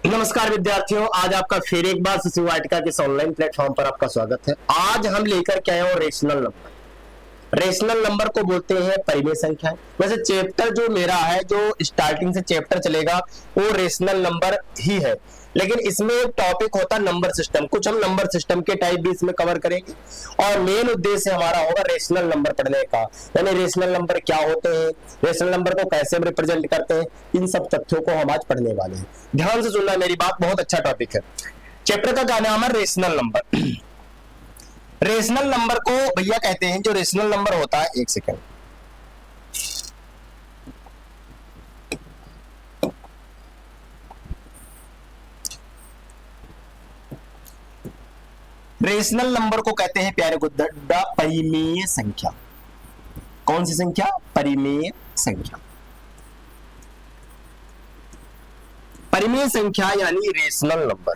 नमस्कार विद्यार्थियों, आज आपका फिर एक बार शिशु वाटिका के इस ऑनलाइन प्लेटफॉर्म पर आपका स्वागत है। आज हम लेकर के आए हो रेशनल नंबर। रेशनल नंबर को बोलते हैं परिमेय संख्याएं। वैसे चैप्टर जो मेरा है, जो स्टार्टिंग से चैप्टर चलेगा वो रेशनल नंबर ही है, लेकिन इसमें एक टॉपिक होता है नंबर सिस्टम। कुछ हम नंबर सिस्टम के टाइप भी इसमें कवर करेंगे और मेन उद्देश्य हमारा होगा रेशनल नंबर पढ़ने का, यानी रेशनल नंबर क्या होते हैं, रेशनल नंबर को कैसे हम रिप्रेजेंट करते हैं, इन सब तथ्यों को हम आज पढ़ने वाले हैं। ध्यान से सुनना मेरी बात, बहुत अच्छा टॉपिक है। चैप्टर का क्या नाम है? Rational number. रेशनल नंबर को भैया कहते हैं, जो रेशनल नंबर होता है, एक सेकेंड, रेशनल नंबर को कहते हैं प्यारे गुड्डा परिमेय संख्या। कौन सी संख्या? परिमेय संख्या। परिमेय संख्या यानी रेशनल नंबर।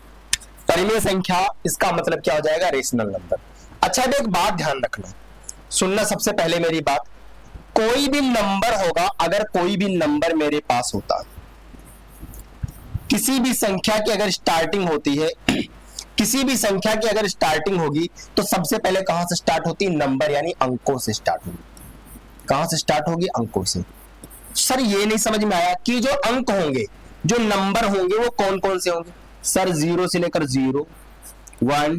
परिमेय संख्या, इसका मतलब क्या हो जाएगा? Rational number. अच्छा, एक बात ध्यान रखना, सुनना सबसे पहले मेरी बात। कोई भी नंबर होगा, अगर कोई भी नंबर मेरे पास होता, किसी भी संख्या की अगर स्टार्टिंग होती है, किसी भी संख्या की अगर स्टार्टिंग होगी तो सबसे पहले कहां से स्टार्ट होती है? नंबर यानी अंकों से स्टार्ट होगी। कहां से स्टार्ट होगी? अंकों से। सर ये नहीं समझ में आया कि जो अंक होंगे, जो नंबर होंगे, वो कौन कौन से होंगे? सर 0 से लेकर 0, 1,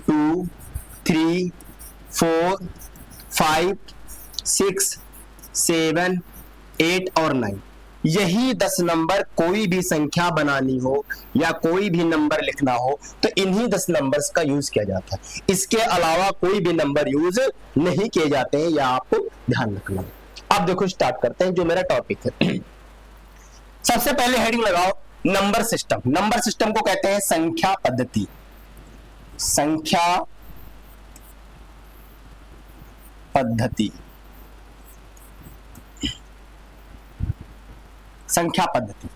2, 3, 4, 5, 6, 7, 8 और 9, यही 10 नंबर। कोई भी संख्या बनानी हो या कोई भी नंबर लिखना हो तो इन्हीं 10 नंबर्स का यूज किया जाता है। इसके अलावा कोई भी नंबर यूज नहीं किए जाते हैं, या आपको ध्यान रखना। अब देखो, स्टार्ट करते हैं जो मेरा टॉपिक है। सबसे पहले हेडिंग लगाओ, नंबर सिस्टम। नंबर सिस्टम को कहते हैं संख्या पद्धति। संख्या पद्धति, संख्या पद्धति।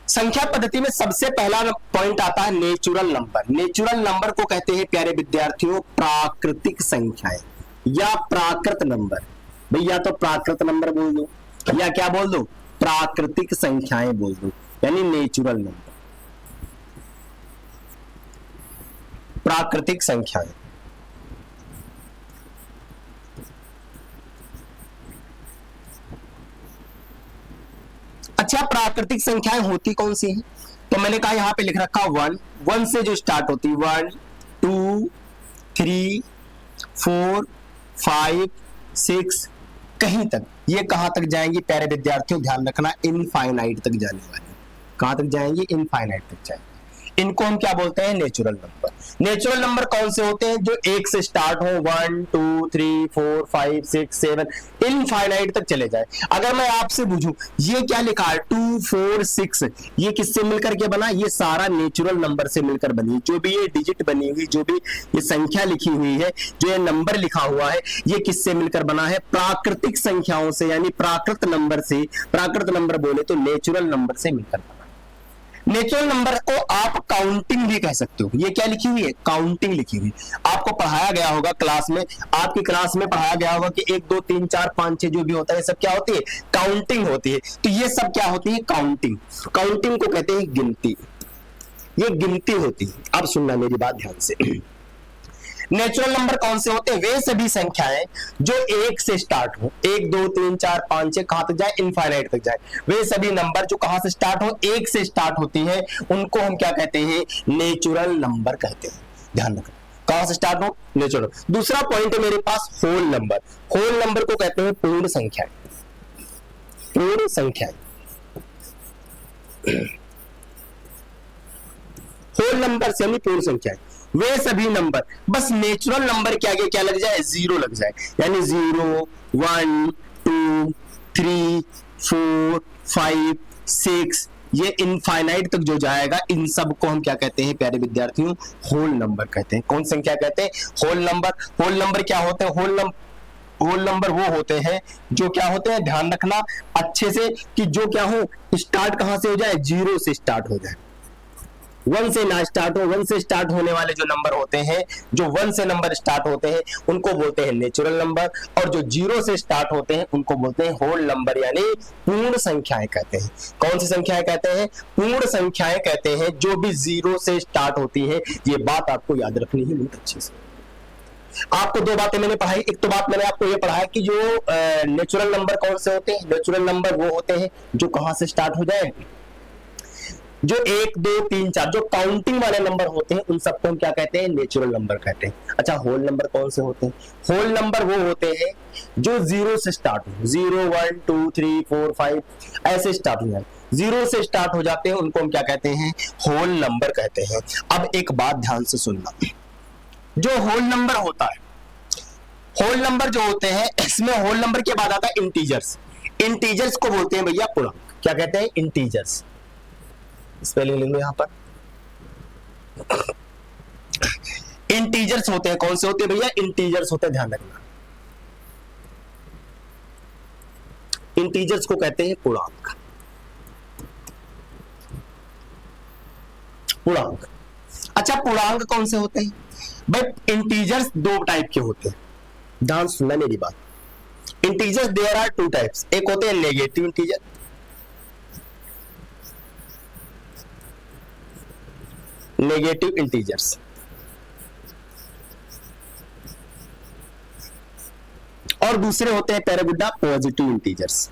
संख्या पद्धति में सबसे पहला पॉइंट आता है नेचुरल नंबर। नेचुरल नंबर को कहते हैं प्यारे विद्यार्थियों प्राकृतिक संख्याएं या प्राकृत नंबर। भैया तो प्राकृत नंबर बोल दो या क्या बोल दो? प्राकृतिक संख्याएं बोल दो, यानी नेचुरल नंबर, प्राकृतिक संख्याएं। अच्छा, प्राकृतिक संख्याएं होती कौन सी हैं? तो मैंने कहा यहां पे लिख रखा 1, 1 से जो स्टार्ट होती, 1, 2, 3, 4, 5, 6, कहीं तक। ये कहां तक जाएंगी प्यारे विद्यार्थियों? ध्यान रखना, इनफाइनाइट तक जाने वाली। कहां तक जाएंगी? इनफाइनाइट तक जाएंगे। इनको हम क्या बोलते हैं? Natural number. नेचुरल नंबर कौन से होते हैं? जो 1 से स्टार्ट हो, 1, 2, 3, 4, 5, 6, 7, इनफाइनाइट तक चले जाए। अगर मैं आपसे पूछूं ये क्या लिखा है, 2, 4, 6, ये किससे मिलकर के बना? ये सारा नेचुरल नंबर से मिलकर बनी। जो भी ये डिजिट बनी हुई, जो भी ये संख्या लिखी हुई है, जो ये नंबर लिखा हुआ है, ये किससे मिलकर बना है? प्राकृतिक संख्याओं से, यानी प्राकृत नंबर से। प्राकृत नंबर बोले तो नेचुरल नंबर से मिलकर बना। नेचुरल नंबर को आप काउंटिंग भी कह सकते हो। ये क्या लिखी हुई है? काउंटिंग लिखी हुई। आपको पढ़ाया गया होगा क्लास में, आपकी क्लास में पढ़ाया गया होगा कि 1, 2, 3, 4, 5, 6 जो भी होता है, सब क्या होती है? काउंटिंग होती है। तो ये सब क्या होती है? काउंटिंग। काउंटिंग को कहते हैं गिनती। ये गिनती होती है। अब सुनना मेरी बात ध्यान से। नेचुरल नंबर कौन से होते हैं? वे सभी संख्याएं जो 1 से स्टार्ट हो, 1, 2, 3, 4, 5, 6, कहां तक जाए? इनफाइनाइट तक जाए। वे सभी नंबर जो कहां से स्टार्ट हो? 1 से स्टार्ट होती है, उनको हम क्या कहते हैं? नेचुरल नंबर कहते हैं। ध्यान रखना, कहां से स्टार्ट हो? नेचुरल। दूसरा पॉइंट है मेरे पास होल नंबर। होल नंबर को कहते हैं पूर्ण संख्याएं। पूर्ण संख्याएं। होल नंबर से यानी पूर्ण संख्याएं, वे सभी नंबर, बस नेचुरल नंबर के आगे क्या लग जाए? 0 लग जाए, यानी 0, 1, 2, 3, 4, 5, 6, ये इनफाइनाइट तक जो जाएगा, इन सब को हम क्या कहते हैं प्यारे विद्यार्थियों? होल नंबर कहते हैं। कौन संख्या कहते हैं? Whole number. होल नंबर क्या होते हैं? होल नंबर वो होते हैं जो क्या होते हैं? ध्यान रखना अच्छे से कि जो क्या हो, स्टार्ट कहां से हो जाए? 0 से स्टार्ट हो जाए। 1 से ना स्टार्ट हो, 1 से स्टार्ट होने वाले जो नंबर होते हैं, जो 1 से नंबर स्टार्ट होते हैं उनको बोलते हैं नेचुरल नंबर, और जो 0 से स्टार्ट होते हैं उनको बोलते हैं होल नंबर यानी पूर्ण संख्याएं कहते हैं। कौन सी संख्याएं कहते हैं? पूर्ण संख्याएं कहते हैं, जो भी 0 से स्टार्ट होती है। ये बात आपको याद रखनी है बहुत अच्छे से। आपको दो बातें मैंने पढ़ाई, एक तो बात मैंने आपको ये पढ़ाया कि जो नेचुरल नंबर कौन से होते हैं। नेचुरल नंबर वो होते हैं जो कहां से स्टार्ट हो जाए, जो 1 2 3 4 जो काउंटिंग वाले नंबर होते हैं उन सबको हम क्या कहते हैं? नेचुरल नंबर कहते हैं। अच्छा, होल नंबर कौन से होते हैं? होल नंबर वो होते हैं जो 0 से स्टार्ट हो, 0 1 2 3 4 5 ऐसे स्टार्ट हो जाए, 0 से स्टार्ट हो जाते हैं उनको हम क्या कहते हैं? होल नंबर कहते हैं। अब एक बात ध्यान से सुनना, जो होल नंबर होता है, होल नंबर जो होते हैं, इसमें होल नंबर के बाद आता है इंटीजर्स। इंटीजर्स को बोलते हैं भैया पूर्णांक। क्या कहते हैं? इंटीजर्स। स्पेलिंग लिख लो यहां पर। इंटीजर्स होते हैं, कौन से होते हैं भैया? इंटीजर्स होते हैं, ध्यान रखना। इंटीजर्स को कहते हैं पूर्णांक। पूर्णांक। अच्छा, पूर्णांक कौन से होते हैं? भाई इंटीजर्स दो टाइप के होते हैं, ध्यान सुनना मेरी बात। Integers there are two types, एक होते हैं नेगेटिव इंटीजर, नेगेटिव इंटीजर्स, और दूसरे होते हैं पैरागुड्डा पॉजिटिव इंटीजर्स।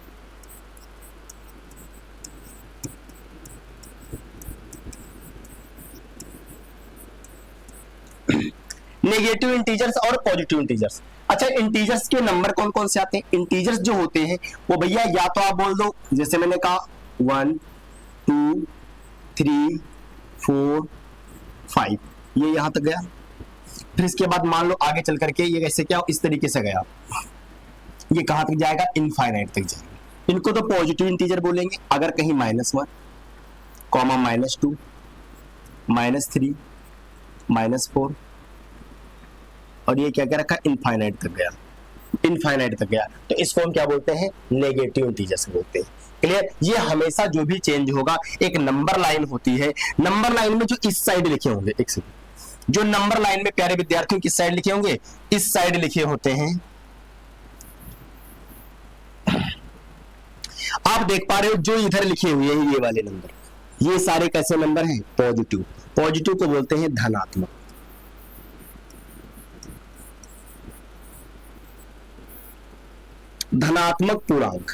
नेगेटिव इंटीजर्स और पॉजिटिव इंटीजर्स। अच्छा, इंटीजर्स के नंबर कौन कौन से आते हैं? इंटीजर्स जो होते हैं वो भैया या तो आप बोल दो, जैसे मैंने कहा 1 2 3 4 5, ये यहां तक गया। फिर इसके बाद मान लो आगे चल करके ये कैसे क्या इस तरीके से गया, ये कहां तक जाएगा? इनफाइनाइट तक जाएगा। इनको तो पॉजिटिव इंटीजर बोलेंगे। अगर कहीं -1 कॉमा -2 -3 -4 और ये क्या क्या रखा? इनफाइनाइट तक गया, इनफाइनाइट तक गया, तो इसको हम क्या बोलते हैं? नेगेटिव इंटीजर्स बोलते हैं। क्लियर? ये हमेशा जो भी चेंज होगा, एक नंबर लाइन होती है, नंबर लाइन में जो इस साइड लिखे होंगे, एक सेकंड, जो नंबर लाइन में प्यारे विद्यार्थियों किस साइड लिखे होंगे? इस साइड लिखे होते हैं। आप देख पा रहे हो जो इधर लिखे हुए हैं ये वाले नंबर, ये सारे कैसे नंबर हैं? पॉजिटिव। पॉजिटिव को बोलते हैं धनात्मक। धनात्मक पूर्णांक।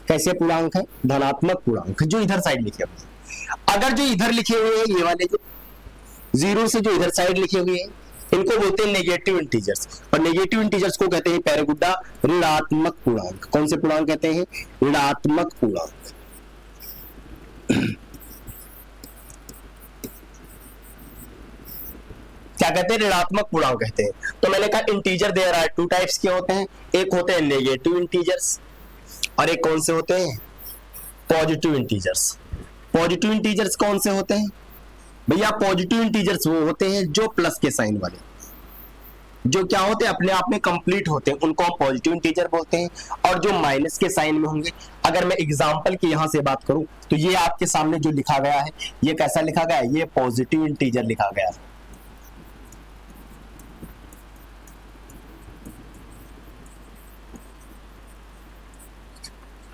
कैसे पूर्णांक है? धनात्मक पूर्णांक जो इधर साइड लिखे हुए हैं। अगर जो इधर लिखे हुए हैं ये वाले, जो 0 से जो इधर साइड लिखे हुए हैं, इनको बोलते हैं नेगेटिव इंटीजर्स, और नेगेटिव इंटीजर्स को कहते हैं पैरागुड्डा ऋणात्मक पूर्णांक। कौन से पूर्णांक कहते हैं? ऋणात्मक पूर्णांक। क्या कहते हैं? ऋणात्मक पूर्णांक कहते हैं। तो मैंने कहा integer there are two types के होते हैं, एक होते हैं नेगेटिव इंटीजर्स और एक कौन से होते हैं? Positive integers. पॉजिटिव इंटीजर्स कौन से होते हैं भैया? पॉजिटिव इंटीजर्स वो होते हैं जो प्लस के साइन वाले, जो क्या होते हैं? अपने आप में कंप्लीट होते हैं, उनको हम पॉजिटिव इंटीजर बोलते हैं। और जो माइनस के साइन में होंगे, अगर मैं एग्जांपल की यहां से बात करूं तो ये आपके सामने जो लिखा गया है, ये कैसा लिखा गया है? ये पॉजिटिव इंटीजर लिखा गया है।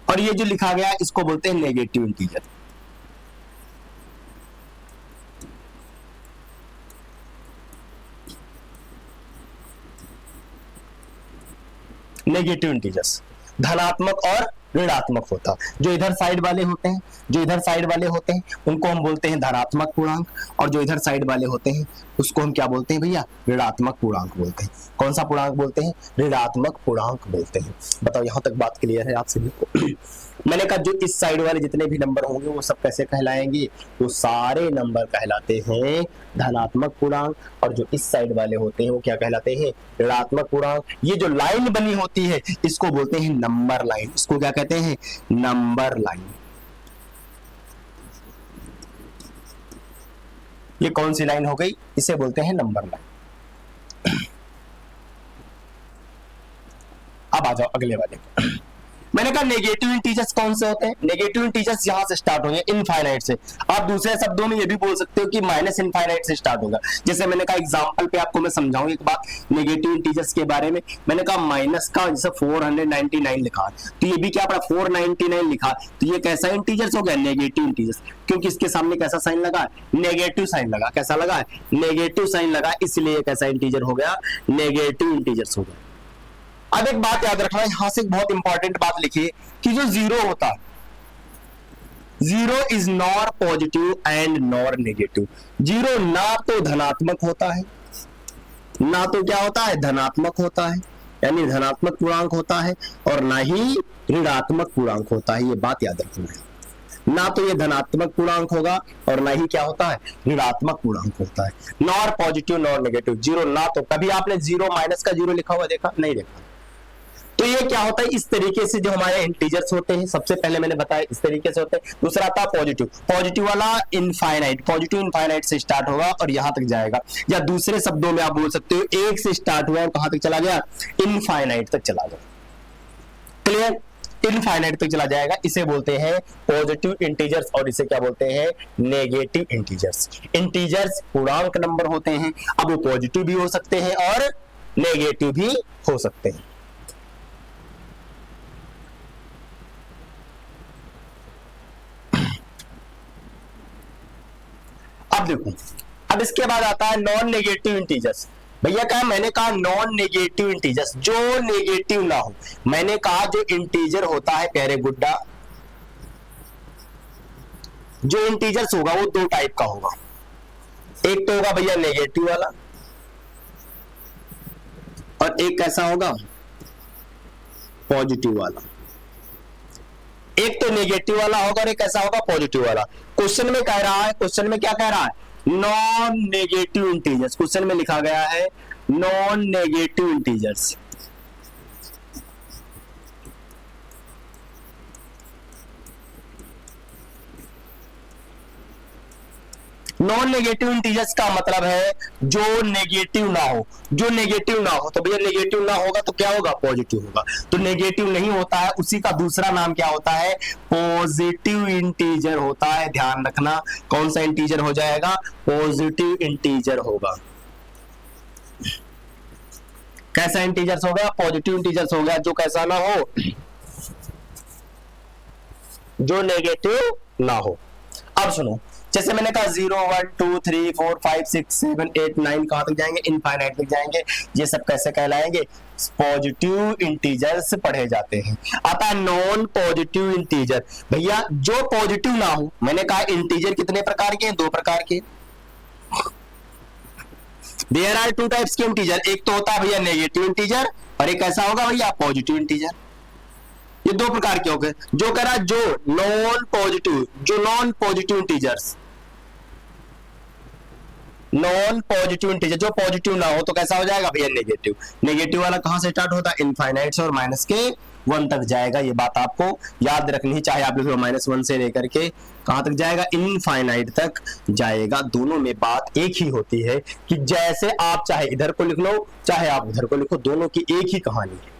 और ये जो लिखा गया है इसको बोलते हैं नेगेटिव इंटीजर। नेगेटिव इंटीजर्स धनात्मक और ऋणात्मक होता। जो इधर साइड वाले होते हैं, जो इधर साइड वाले होते हैं उनको हम बोलते हैं धनात्मक पूर्णांक, और जो इधर साइड वाले होते हैं उसको हम क्या बोलते हैं भैया? ऋणात्मक पूर्णांक बोलते हैं। कौन सा पूर्णांक बोलते हैं? ऋणात्मक पूर्णांक बोलते हैं। बताओ यहां तक बात क्लियर है आप सभी को? मैंने कहा जो इस साइड वाले जितने भी नंबर होंगे वो सब कैसे कहलाएंगे? वो सारे नंबर कहलाते हैं धनात्मक पूर्णांक, और जो इस साइड वाले होते हैं वो क्या कहलाते हैं? ऋणात्मक पूर्णांक। ये जो लाइन बनी होती है इसको बोलते हैं नंबर लाइन। इसको क्या कहते हैं? Number line. ये कौन सी लाइन हो गई? इसे बोलते हैं नंबर लाइन। अब आ जाओ अगले वाले को। मैंने कहा नेगेटिव इंटीजर्स कौन से होते हैं? नेगेटिव इंटीजर्स यहां से स्टार्ट होंगे इनफाइनाइट से। आप दूसरे शब्दों में ये भी बोल सकते हो कि माइनस इनफाइनाइट से स्टार्ट होगा। जैसे मैंने कहा एग्जांपल पे आपको मैं समझाऊं एक बात नेगेटिव इंटीजर्स के बारे में। मैंने कहा माइनस का जैसे 499 लिखा, तो ये भी क्या पड़ा 499 लिखा, तो ये कैसा इंटीजर्स हो गया? नेगेटिव इंटीजर्स, क्योंकि इसके सामने कैसा साइन लगा है? नेगेटिव साइन लगा। कैसा लगा है? नेगेटिव साइन लगा, इसलिए कैसा इंटीजर हो गया? नेगेटिव इंटीजर्स हो गया। अब एक बात याद रखना, यहां से एक बहुत इंपॉर्टेंट बात लिखिए कि जो जीरो होता है, zero is nor positive and nor negative. Zero ना तो धनात्मक होता है, ना तो क्या होता है? धनात्मक होता है, यानी धनात्मक पूर्णांक होता है, और ना ही ऋणात्मक पूर्णांक होता है। ये बात याद रखना है, ना तो ये धनात्मक पूर्णांक होगा और ना ही क्या होता है? ऋणात्मक पूर्णांक होता है। Nor positive nor negative, zero ना तो। कभी आपने जीरो माइनस का जीरो लिखा हुआ देखा? नहीं देखा। तो ये क्या होता है? इस तरीके से जो हमारे इंटीजर्स होते हैं, सबसे पहले मैंने बताया इस तरीके से होते हैं। दूसरा आता पॉजिटिव, पॉजिटिव वाला इनफाइनाइट, पॉजिटिव इनफाइनाइट से स्टार्ट होगा और यहां तक जाएगा, या दूसरे शब्दों में आप बोल सकते हो एक से स्टार्ट हुआ और कहां तक चला गया? इनफाइनाइट तक चला गया। क्लियर? इनफाइनाइट तक चला जाएगा, इसे बोलते हैं पॉजिटिव इंटीजर्स, और इसे क्या बोलते हैं? Negative integers. इंटीजर्स पूर्णांक नंबर होते हैं, अब वो पॉजिटिव भी हो सकते हैं और नेगेटिव भी हो सकते हैं। अब देखो, अब इसके बाद आता है नॉन नेगेटिव इंटीजर्स। भैया कहा, मैंने कहा नॉन नेगेटिव इंटीजर्स, जो नेगेटिव ना हो। मैंने कहा जो इंटीजर होता है प्यारे गुड्डा, जो इंटीजर्स होगा वो दो टाइप का होगा। एक तो होगा भैया नेगेटिव वाला, और एक कैसा होगा? पॉजिटिव वाला। एक तो नेगेटिव वाला होगा और एक कैसा होगा? पॉजिटिव वाला। क्वेश्चन में कह रहा है, क्वेश्चन में क्या कह रहा है? Non negative integers. क्वेश्चन में लिखा गया है non negative integers. Non negative integers का मतलब है जो नेगेटिव ना हो। जो नेगेटिव ना हो, तो भैया नेगेटिव ना होगा तो क्या होगा? पॉजिटिव होगा। तो नेगेटिव नहीं होता है, उसी का दूसरा नाम क्या होता है? पॉजिटिव इंटीजर होता है। ध्यान रखना, कौन सा इंटीजर हो जाएगा? पॉजिटिव इंटीजर होगा। कैसा इंटीजर्स होगा? पॉजिटिव इंटीजर्स हो गया, जो कैसा ना हो? जो नेगेटिव ना हो। अब सुनो, जैसे मैंने कहा 0 1 2 3 4 5 6 7 8 9 कहां तक जाएंगे? इनफाइनाइट तक जाएंगे। ये सब कैसे कहलाएंगे? पॉजिटिव इंटीजर्स पढ़े जाते हैं। आता है नॉन पॉजिटिव इंटीजर। भैया जो पॉजिटिव ना हो, मैंने कहा इंटीजर कितने प्रकार के हैं? दो प्रकार के। देयर आर टू टाइप्स के इंटीजर। एक तो होता है भैया नेगेटिव इंटीजर, और एक ऐसा होगा भैया पॉजिटिव इंटीजर। ये दो प्रकार के हो गए। जो कह रहा है जो non positive integers, non positive integer जो पॉजिटिव ना हो तो कैसा हो जाएगा भैया? नेगेटिव। नेगेटिव वाला कहां से स्टार्ट होता है? इनफाइनाइट से, और माइनस के 1 तक जाएगा। ये बात आपको याद रखनी है, चाहे आप लिख लो -1 से लेकर के कहां तक जाएगा? इनफाइनाइट तक जाएगा। दोनों में बात एक ही होती है कि जैसे आप चाहे इधर को लिख लो चाहे आप उधर को लिखो, दोनों की एक ही कहानी है।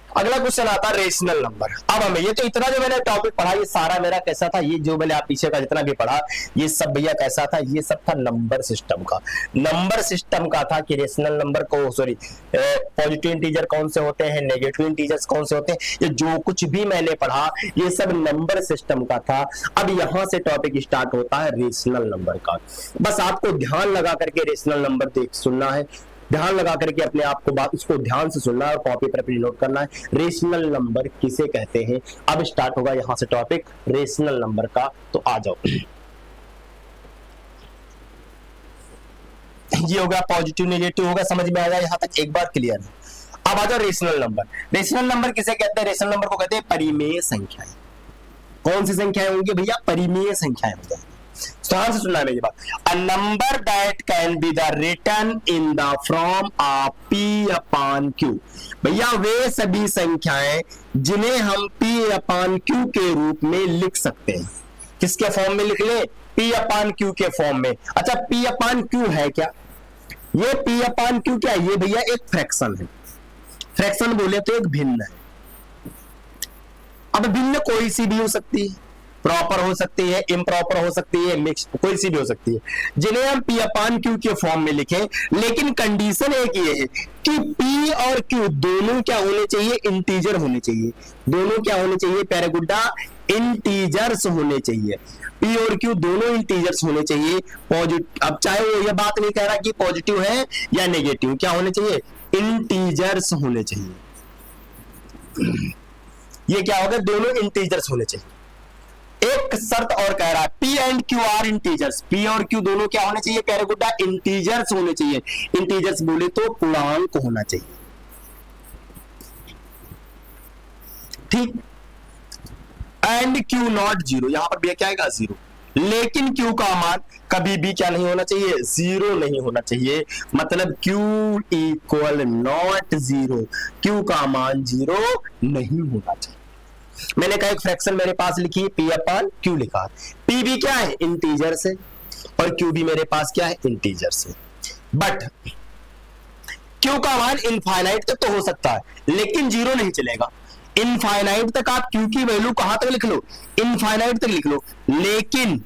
अगला क्वेश्चन आता है रेशनल नंबर। अब हमें ये तो इतना जो मैंने टॉपिक पढ़ा, ये सारा मेरा कैसा था? ये जो मैंने आप पीछे का जितना भी पढ़ा, ये सब भैया कैसा था? ये सब था नंबर सिस्टम का। नंबर सिस्टम का था कि रेशनल नंबर को, सॉरी, पॉजिटिव इंटीजर कौन से होते हैं, नेगेटिव इंटीजर्स कौन से होते हैं, ये जो कुछ भी मैंने पढ़ा ये सब नंबर सिस्टम का था। अब यहां से टॉपिक स्टार्ट होता है रेशनल नंबर का। बस आपको ध्यान लगा करके रेशनल नंबर देख सुनना है, ध्यान लगा करके अपने आप को बात उसको ध्यान से सुनना है और कॉपी पर अपनी नोट करना है। रेशनल नंबर किसे कहते हैं? अब स्टार्ट होगा यहां से टॉपिक रेशनल नंबर का, तो आ जाओ। ये होगा पॉजिटिव नेगेटिव होगा, समझ में आ गया यहां तक? एक बार क्लियर है। अब आ जाओ रेशनल नंबर। रेशनल नंबर किसे कहते हैं? रेशनल नंबर को कहते हैं परिमेय संख्याएं। कौन सी संख्याएं होंगी भैया? परिमेय संख्याएं हो जाएंगी। ध्यान से सुनना है मेरी बात। A number that can be the written in the form of P upon Q। भैया वे सभी संख्याएं जिन्हें हम P अपॉन Q के रूप में लिख सकते हैं। किसके फॉर्म में लिख ले? P अपॉन Q के फॉर्म में। अच्छा P अपॉन Q है क्या? ये P अपॉन Q क्या है? ये भैया एक फ्रैक्शन है। फ्रैक्शन बोले तो एक भिन्न है। अब भिन्न कोई सी भी हो सकती है, प्रॉपर हो सकती है, इम्प्रॉपर हो सकती है, मिक्स, कोई सी भी हो सकती है, जिन्हें हम P अपान Q के फॉर्म में लिखें। लेकिन कंडीशन एक ये है कि P और Q दोनों क्या होने चाहिए, इंटीजर होने चाहिए। दोनों क्या होने चाहिए प्यारे गुड्डा, इंटीजर्स होने चाहिए। P और Q दोनों इंटीजर्स होने चाहिए। पॉजिटिव, अब चाहे वो ये बात नहीं कह रहा कि पॉजिटिव है या नेगेटिव, क्या होने चाहिए, इंटीजर्स होने चाहिए। ये क्या होगा, दोनों इंटीजर्स होने चाहिए। एक शर्त और कह रहा है, P and Q are integers. P और Q दोनों क्या होने चाहिए प्यारे गुड्डा, इंटीजर्स होने चाहिए। इंटीजर्स बोले तो पूर्णांक होना चाहिए, ठीक। एंड Q नॉट जीरो, यहां पर भी क्या आएगा, जीरो। लेकिन Q का मान कभी भी क्या नहीं होना चाहिए, जीरो नहीं होना चाहिए। मतलब Q equal not zero, Q का मान जीरो नहीं होना चाहिए। मैंने कहा एक फ्रैक्शन मेरे पास लिखी है, P अपान Q लिखा। P भी क्या है, इंटीजर से, और Q भी मेरे पास क्या है, इंटीजर से। बट Q का मान इनफाइनाइट तक तो हो सकता है, लेकिन जीरो नहीं चलेगा। इनफाइनाइट तक आप Q की वैल्यू कहां तक लिख लो, इनफाइनाइट तक लिख लो, लेकिन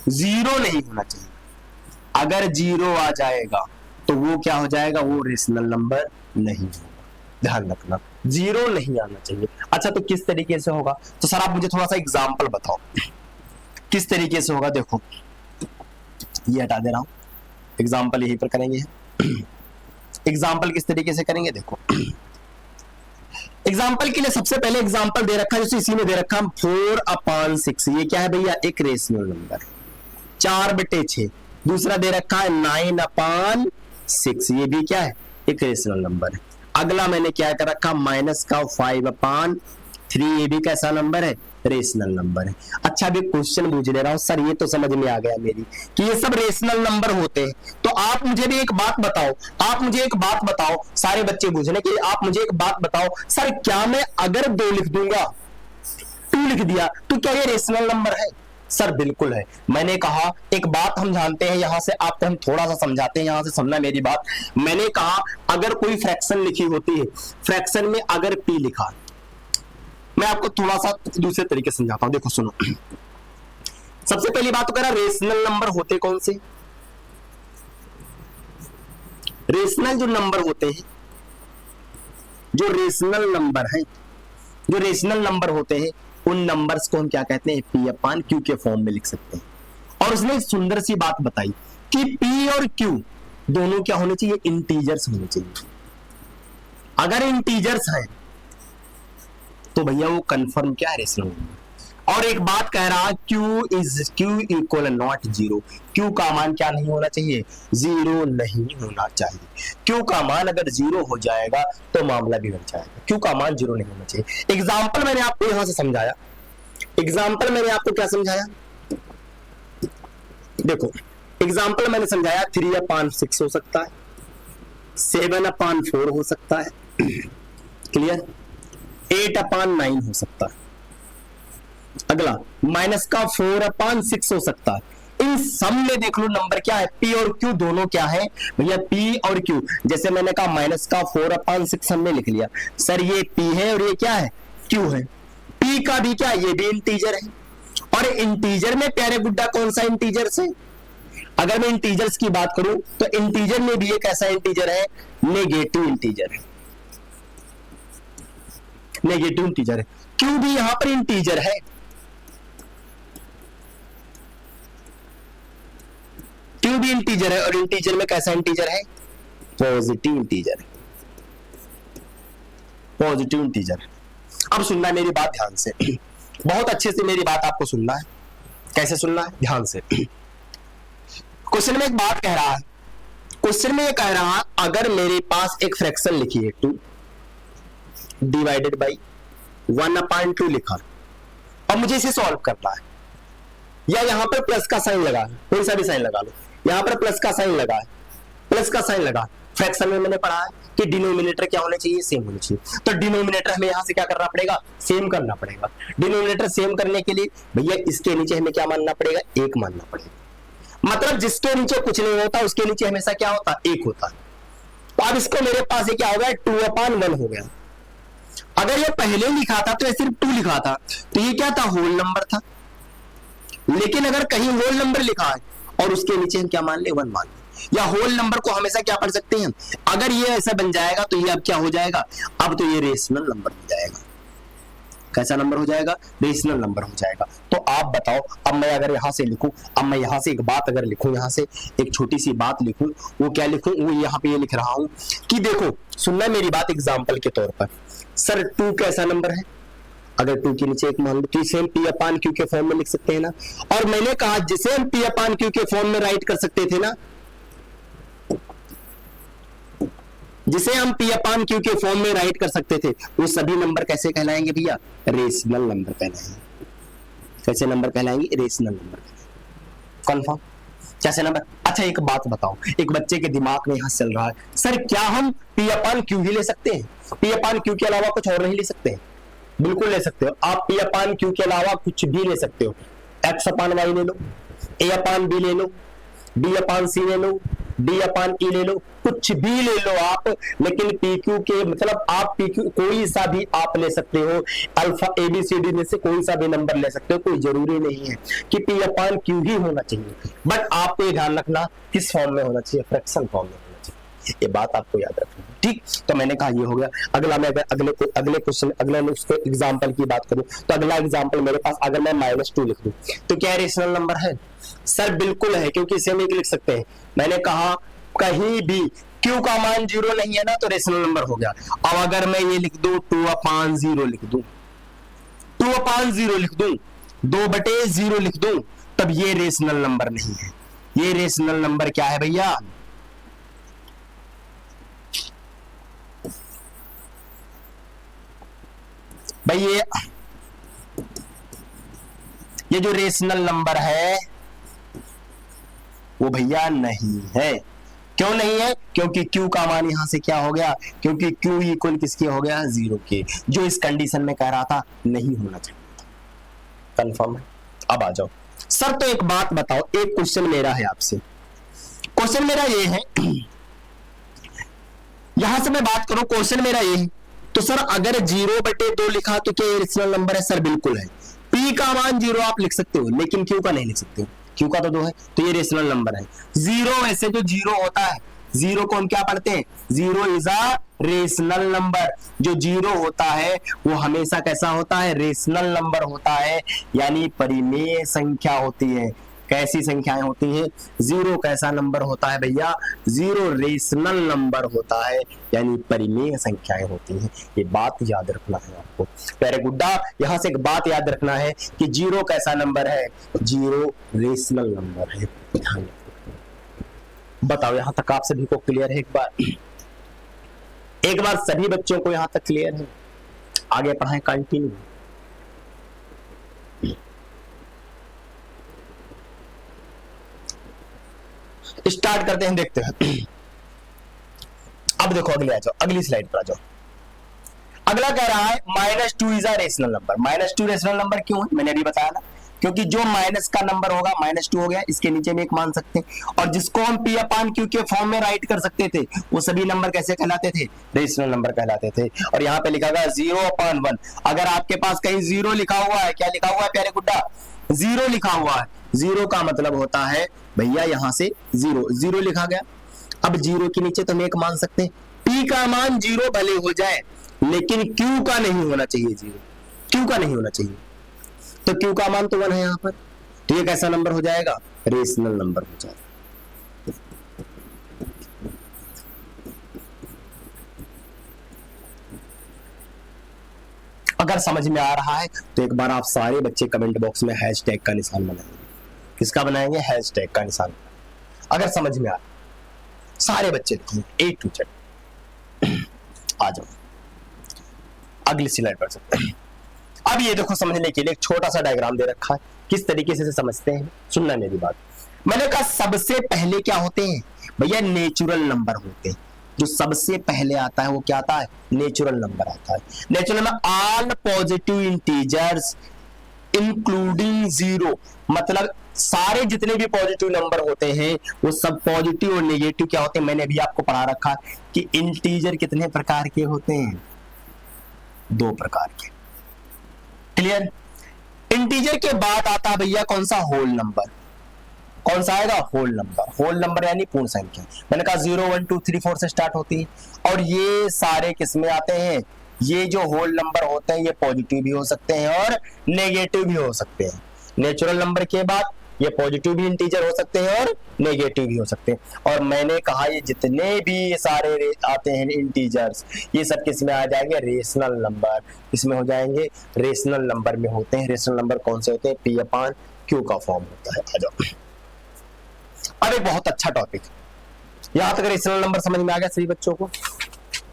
जीरो नहीं होना चाहिए। अगर जीरो आ जाएगा तो वो क्या हो जाएगा, वो रेशनल नंबर नहीं होगा। ध्यान रखना, जीरो नहीं आना चाहिए। अच्छा, तो किस तरीके से होगा, तो सर आप मुझे थोड़ा सा एग्जांपल बताओ किस तरीके से होगा। देखो ये हटा दे रहा हूं, एग्जांपल यहीं पर करेंगे। एग्जांपल किस तरीके से करेंगे, देखो एग्जांपल के लिए सबसे पहले एग्जांपल दे रखा है, जैसे इसी में दे रखा है 4/6। ये क्या है भैया, एक रेशनल नंबर, 4/6। दूसरा दे रखा है 9/6, ये भी क्या है, एक रेशनल नंबर है। अगला मैंने क्या कर रखा, माइनस का 5/3, ये भी कैसा नंबर है, रेशनल नंबर है। अच्छा, अभी क्वेश्चन पूछ ले रहा हूं सर, ये तो समझ में आ गया मेरी कि ये सब रेशनल नंबर होते हैं, तो आप मुझे भी एक बात बताओ, आप मुझे एक बात बताओ, सारे बच्चे पूछ रहे कि आप मुझे एक बात बताओ सर, क्या मैं अगर 2 लिख दूंगा, 2 लिख दिया, तो क्या ये रेशनल नंबर है? सर बिल्कुल है। मैंने कहा एक बात हम जानते हैं, यहां से आपको हम थोड़ा सा समझाते हैं, यहां से समझना मेरी बात। मैंने कहा अगर कोई फ्रैक्शन लिखी होती है, फ्रैक्शन में अगर P लिखा, मैं आपको थोड़ा सा दूसरे तरीके से समझाता हूं, देखो सुनो। सबसे पहली बात तो कह रहा रेशनल नंबर होते कौन से, रेशनल जो नंबर होते हैं, जो रेशनल नंबर है, जो रेशनल नंबर होते हैं, उन नंबर्स को हम क्या कहते हैं, P अपान Q के फॉर्म में लिख सकते हैं। और उसने एक सुंदर सी बात बताई कि P और Q दोनों क्या होने चाहिए, इंटीजर्स होने चाहिए। अगर इंटीजर्स हैं तो भैया वो कंफर्म क्या है, रेशनल नंबर। और एक बात कह रहा, Q equal not zero, Q का मान क्या नहीं होना चाहिए, जीरो नहीं होना चाहिए। Q का मान अगर जीरो हो जाएगा तो मामला बिगड़ जाएगा। Q का मान जीरो नहीं होना चाहिए। एग्जाम्पल मैंने आपको यहां से समझाया, एग्जाम्पल मैंने आपको क्या समझाया, देखो एग्जाम्पल मैंने समझाया 3/6 हो सकता है, 7/4 हो सकता है, क्लियर, 8/9 हो सकता है। अगला माइनस का 4/6 हो सकता है। इन सब में देख लो नंबर क्या है, P और Q दोनों क्या है भैया, P और Q। जैसे मैंने कहा माइनस का 4/6 हमने लिख लिया, सर ये P है और ये क्या है, Q है। P का भी क्या, ये भी इंटीजर है। और इंटीजर में प्यारे गुड्डा कौन सा इंटीजर है, अगर मैं इंटीजर्स की बात करूं तो इंटीजर में भी एक ऐसा इंटीजर है, नेगेटिव इंटीजर है, नेगेटिव इंटीजर है। Q भी यहां पर इंटीजर है, Q भी इंटीजर है, और इंटीजर में कैसा इंटीजर है, पॉजिटिव इंटीजर है, पॉजिटिव इंटीजर। अब सुनना है मेरी बात ध्यान से, बहुत अच्छे से मेरी बात आपको सुनना है। कैसे सुनना है, ध्यान से। क्वेश्चन में एक बात कह रहा है, क्वेश्चन में ये कह रहा है अगर मेरे पास एक फ्रैक्शन लिखी है 2 डिवाइडेड बाई 1/2 लिखा, अब मुझे इसे सॉल्व करना है, या यहां पर प्लस का साइन लगा, कोई सा भी साइन लगा लो, यहां पर प्लस का साइन लगा है, प्लस का साइन लगा। फ्रैक्शन में मैंने पढ़ा है कि डिनोमिनेटर क्या होने चाहिए, सेम होने चाहिए। तो डिनोमिनेटर हमें यहां से क्या करना पड़ेगा, सेम करना पड़ेगा। डिनोमिनेटर सेम करने के लिए भैया इसके नीचे हमें क्या मानना पड़ेगा, 1 मानना पड़ेगा। मतलब जिसके नीचे कुछ नहीं होता उसके नीचे हमेशा क्या होता, 1 होता है। तो अब इसको मेरे पास ये क्या हो गया, 2/1 हो गया। अगर ये पहले लिखा था तो ये सिर्फ 2 लिखा था, तो ये क्या था, होल नंबर था। लेकिन अगर कहीं होल नंबर लिखा है और उसके नीचे हम क्या मान ले, 1 मान ले, या होल नंबर को हमेशा क्या पढ़ सकते हैं, अगर ये ऐसा बन जाएगा तो ये अब क्या हो जाएगा, अब तो ये रेशनल नंबर हो जाएगा। कैसा नंबर हो जाएगा, रेशनल नंबर हो जाएगा। तो आप बताओ, अब मैं अगर यहां से लिखूं, अब मैं यहां से एक बात अगर लिखूं, यहां से एक छोटी सी बात लिखूं, वो क्या लिखूं, वो यहां पे ये लिख रहा हूं कि देखो, सुनना मेरी बात एग्जांपल के तौर पर, सर 2 कैसा नंबर है, अगर 2 के नीचे 1 मान लो तो इसे हम P/Q के फॉर्म में लिख सकते हैं ना। और मैंने कहा जिसे हम P/Q के फॉर्म में राइट कर सकते थे ना, जिसे हम P/Q के फॉर्म में राइट कर सकते थे, वो सभी नंबर कैसे कहलाएंगे भैया, रेशनल नंबर कहलाएंगे। कैसे नंबर कहलाएंगे, रेशनल नंबर। कन्फर्म, कैसे नंबर। अच्छा एक बात बताओ, एक बच्चे के दिमाग में यहां चल रहा है, सर क्या हम P/Q ही ले सकते हैं, P/Q के अलावा कुछ और नहीं ले सकते हैं? बिल्कुल ले सकते हो आप, P/Q के अलावा कुछ भी ले सकते हो। X/Y ले लो, A/B ले लो, B/C ले लो, D/E ले लो, कुछ भी ले लो आप, लेकिन PQ के मतलब आप PQ कोई सा भी आप ले सकते हो, अल्फा ABCD में से कोई सा भी नंबर ले सकते हो, कोई जरूरी नहीं है कि P/Q ही होना चाहिए। बट आपको ये ध्यान रखना किस फॉर्म में होना चाहिए, फ्रैक्शन फॉर्म में होना चाहिए, ये बात आपको याद रखनी है। ठीक, तो मैंने कहा ये हो गया। अगला मैं अगले क्वेश्चन, अगले उसके एग्जांपल की बात करूं तो अगला एग्जांपल मेरे पास, अगर मैं -2 लिख दूं तो क्या रेशनल नंबर है, सर बिल्कुल है, क्योंकि इसे हम एक लिख सकते हैं। मैंने कहा कहीं भी Q का मान 0 नहीं है ना तो रेशनल नंबर हो गया। अब अगर मैं ये लिख दूं 2/0 लिख दूं, 2/0 लिख दूं, 2/0 लिख दूं, तब ये रेशनल नंबर नहीं है। ये रेशनल नंबर क्या है भैया, भाई ये जो रेशनल नंबर है वो भैया नहीं है। क्यों नहीं है, क्योंकि Q का मान यहां से क्या हो गया, क्योंकि Q इक्वल किसके हो गया, 0 के, जो इस कंडीशन में कह रहा था नहीं होना चाहिए। कंफर्म है। अब आ जाओ सर, तो एक बात बताओ, एक क्वेश्चन मेरा है आपसे, क्वेश्चन मेरा ये है, यहां से मैं बात करूं, क्वेश्चन मेरा ये है, तो सर अगर 0/2 लिखा तो क्या ये रेशनल नंबर है, सर बिल्कुल है। P का मान 0 आप लिख सकते हो, लेकिन Q का नहीं लिख सकते हो, Q का तो 2 है, तो ये रेशनल नंबर है। 0 वैसे जो 0 होता है, 0 को हम क्या पढ़ते हैं, 0 इज अ रेशनल नंबर। जो 0 होता है वो हमेशा कैसा होता है, रेशनल नंबर होता है, यानी परिमेय संख्या होती है। कैसी संख्याएं होती हैं, 0 कैसा नंबर होता है भैया, 0 रेशनल नंबर होता है, यानी परिमेय संख्याएं होती हैं। ये बात याद रखना है आपको, प्यारे गुड्डा, यहां से एक बात याद रखना है कि 0 कैसा नंबर है, 0 रेशनल नंबर है। ध्यान बताओ, यहां तक आप सभी को क्लियर है? एक बार सभी बच्चों को यहां तक क्लियर है? आगे पढ़ाएं, कंटिन्यू। स्टार्ट करते हैं, देखते हैं। अब देखो अगले आ जाओ, अगली स्लाइड पर आ जाओ। अगला कह रहा है -2 is a rational number. -2 rational number क्यों है, मैंने अभी बताया ना, क्योंकि जो माइनस का नंबर होगा, -2 हो गया, इसके नीचे में एक मान सकते हैं, और जिसको हम P/Q के फॉर्म में राइट कर सकते थे, वो सभी नंबर कैसे कहलाते थे, रेशनल नंबर कहलाते थे। और यहाँ पे लिखा गया 0/1। अगर आपके पास कहीं 0 लिखा हुआ है, क्या लिखा हुआ है प्यारे गुड्डा, 0 लिखा हुआ है, 0 का मतलब होता है भैया यहां से 0 लिखा गया। अब 0 के नीचे तो हम एक मान सकते हैं, P का मान 0 भले हो जाए, लेकिन Q का नहीं होना चाहिए 0, Q का नहीं होना चाहिए, तो Q का मान तो 1 है यहां पर, तो ये कैसा नंबर हो जाएगा, रेशनल नंबर हो जाएगा। अगर समझ में आ रहा है तो एक बार आप सारे बच्चे कमेंट बॉक्स में हैशटैग का निशान बनाएंगे। किसका बनाएंगे, हैशटैग का निशान। अगर समझ में आ रहा, सारे बच्चे लिखेंगे A to Z। आ जाओ अगली स्लाइड पर सकते हैं। अब ये देखो, समझने के लिए एक छोटा सा डायग्राम दे रखा है, किस तरीके से समझते हैं, सुनना मेरी बात। मैंने कहा सबसे पहले क्या होते हैं भैया, नेचुरल नंबर होते हैं। जो सबसे पहले आता है वो क्या आता है, नेचुरल नंबर आता है। नेचुरल में all positive integers including zero, मतलब सारे जितने भी पॉजिटिव नंबर होते हैं वो सब पॉजिटिव और नेगेटिव क्या होते हैं, मैंने अभी आपको पढ़ा रखा कि इंटीजर कितने प्रकार के होते हैं, 2 प्रकार के। क्लियर। इंटीजर के बाद आता भैया कौन सा, होल नंबर। कौन सा आएगा, होल नंबर। होल नंबर यानी पूर्ण संख्या। मैंने कहा 0 1 2 3 4 से स्टार्ट होती है, और ये सारे किसमें आते हैं, ये जो होल नंबर होते हैं ये पॉजिटिव भी हो सकते हैं और नेगेटिव भी हो सकते हैं। नेचुरल नंबर के बाद ये पॉजिटिव भी इंटीजर हो सकते हैं और नेगेटिव भी हो सकते हैं। और मैंने कहा ये जितने भी सारे आते हैं इंटीजर्स, ये सब किस में आ जाएंगे, रेशनल नंबर। इसमें हो जाएंगे, रेशनल नंबर में होते हैं। रेशनल नंबर कौन से होते हैं, P/Q का फॉर्म होता है। आ जाओ, अब एक बहुत अच्छा टॉपिक, यहां तक रेशनल नंबर समझ में आ गया सभी बच्चों को?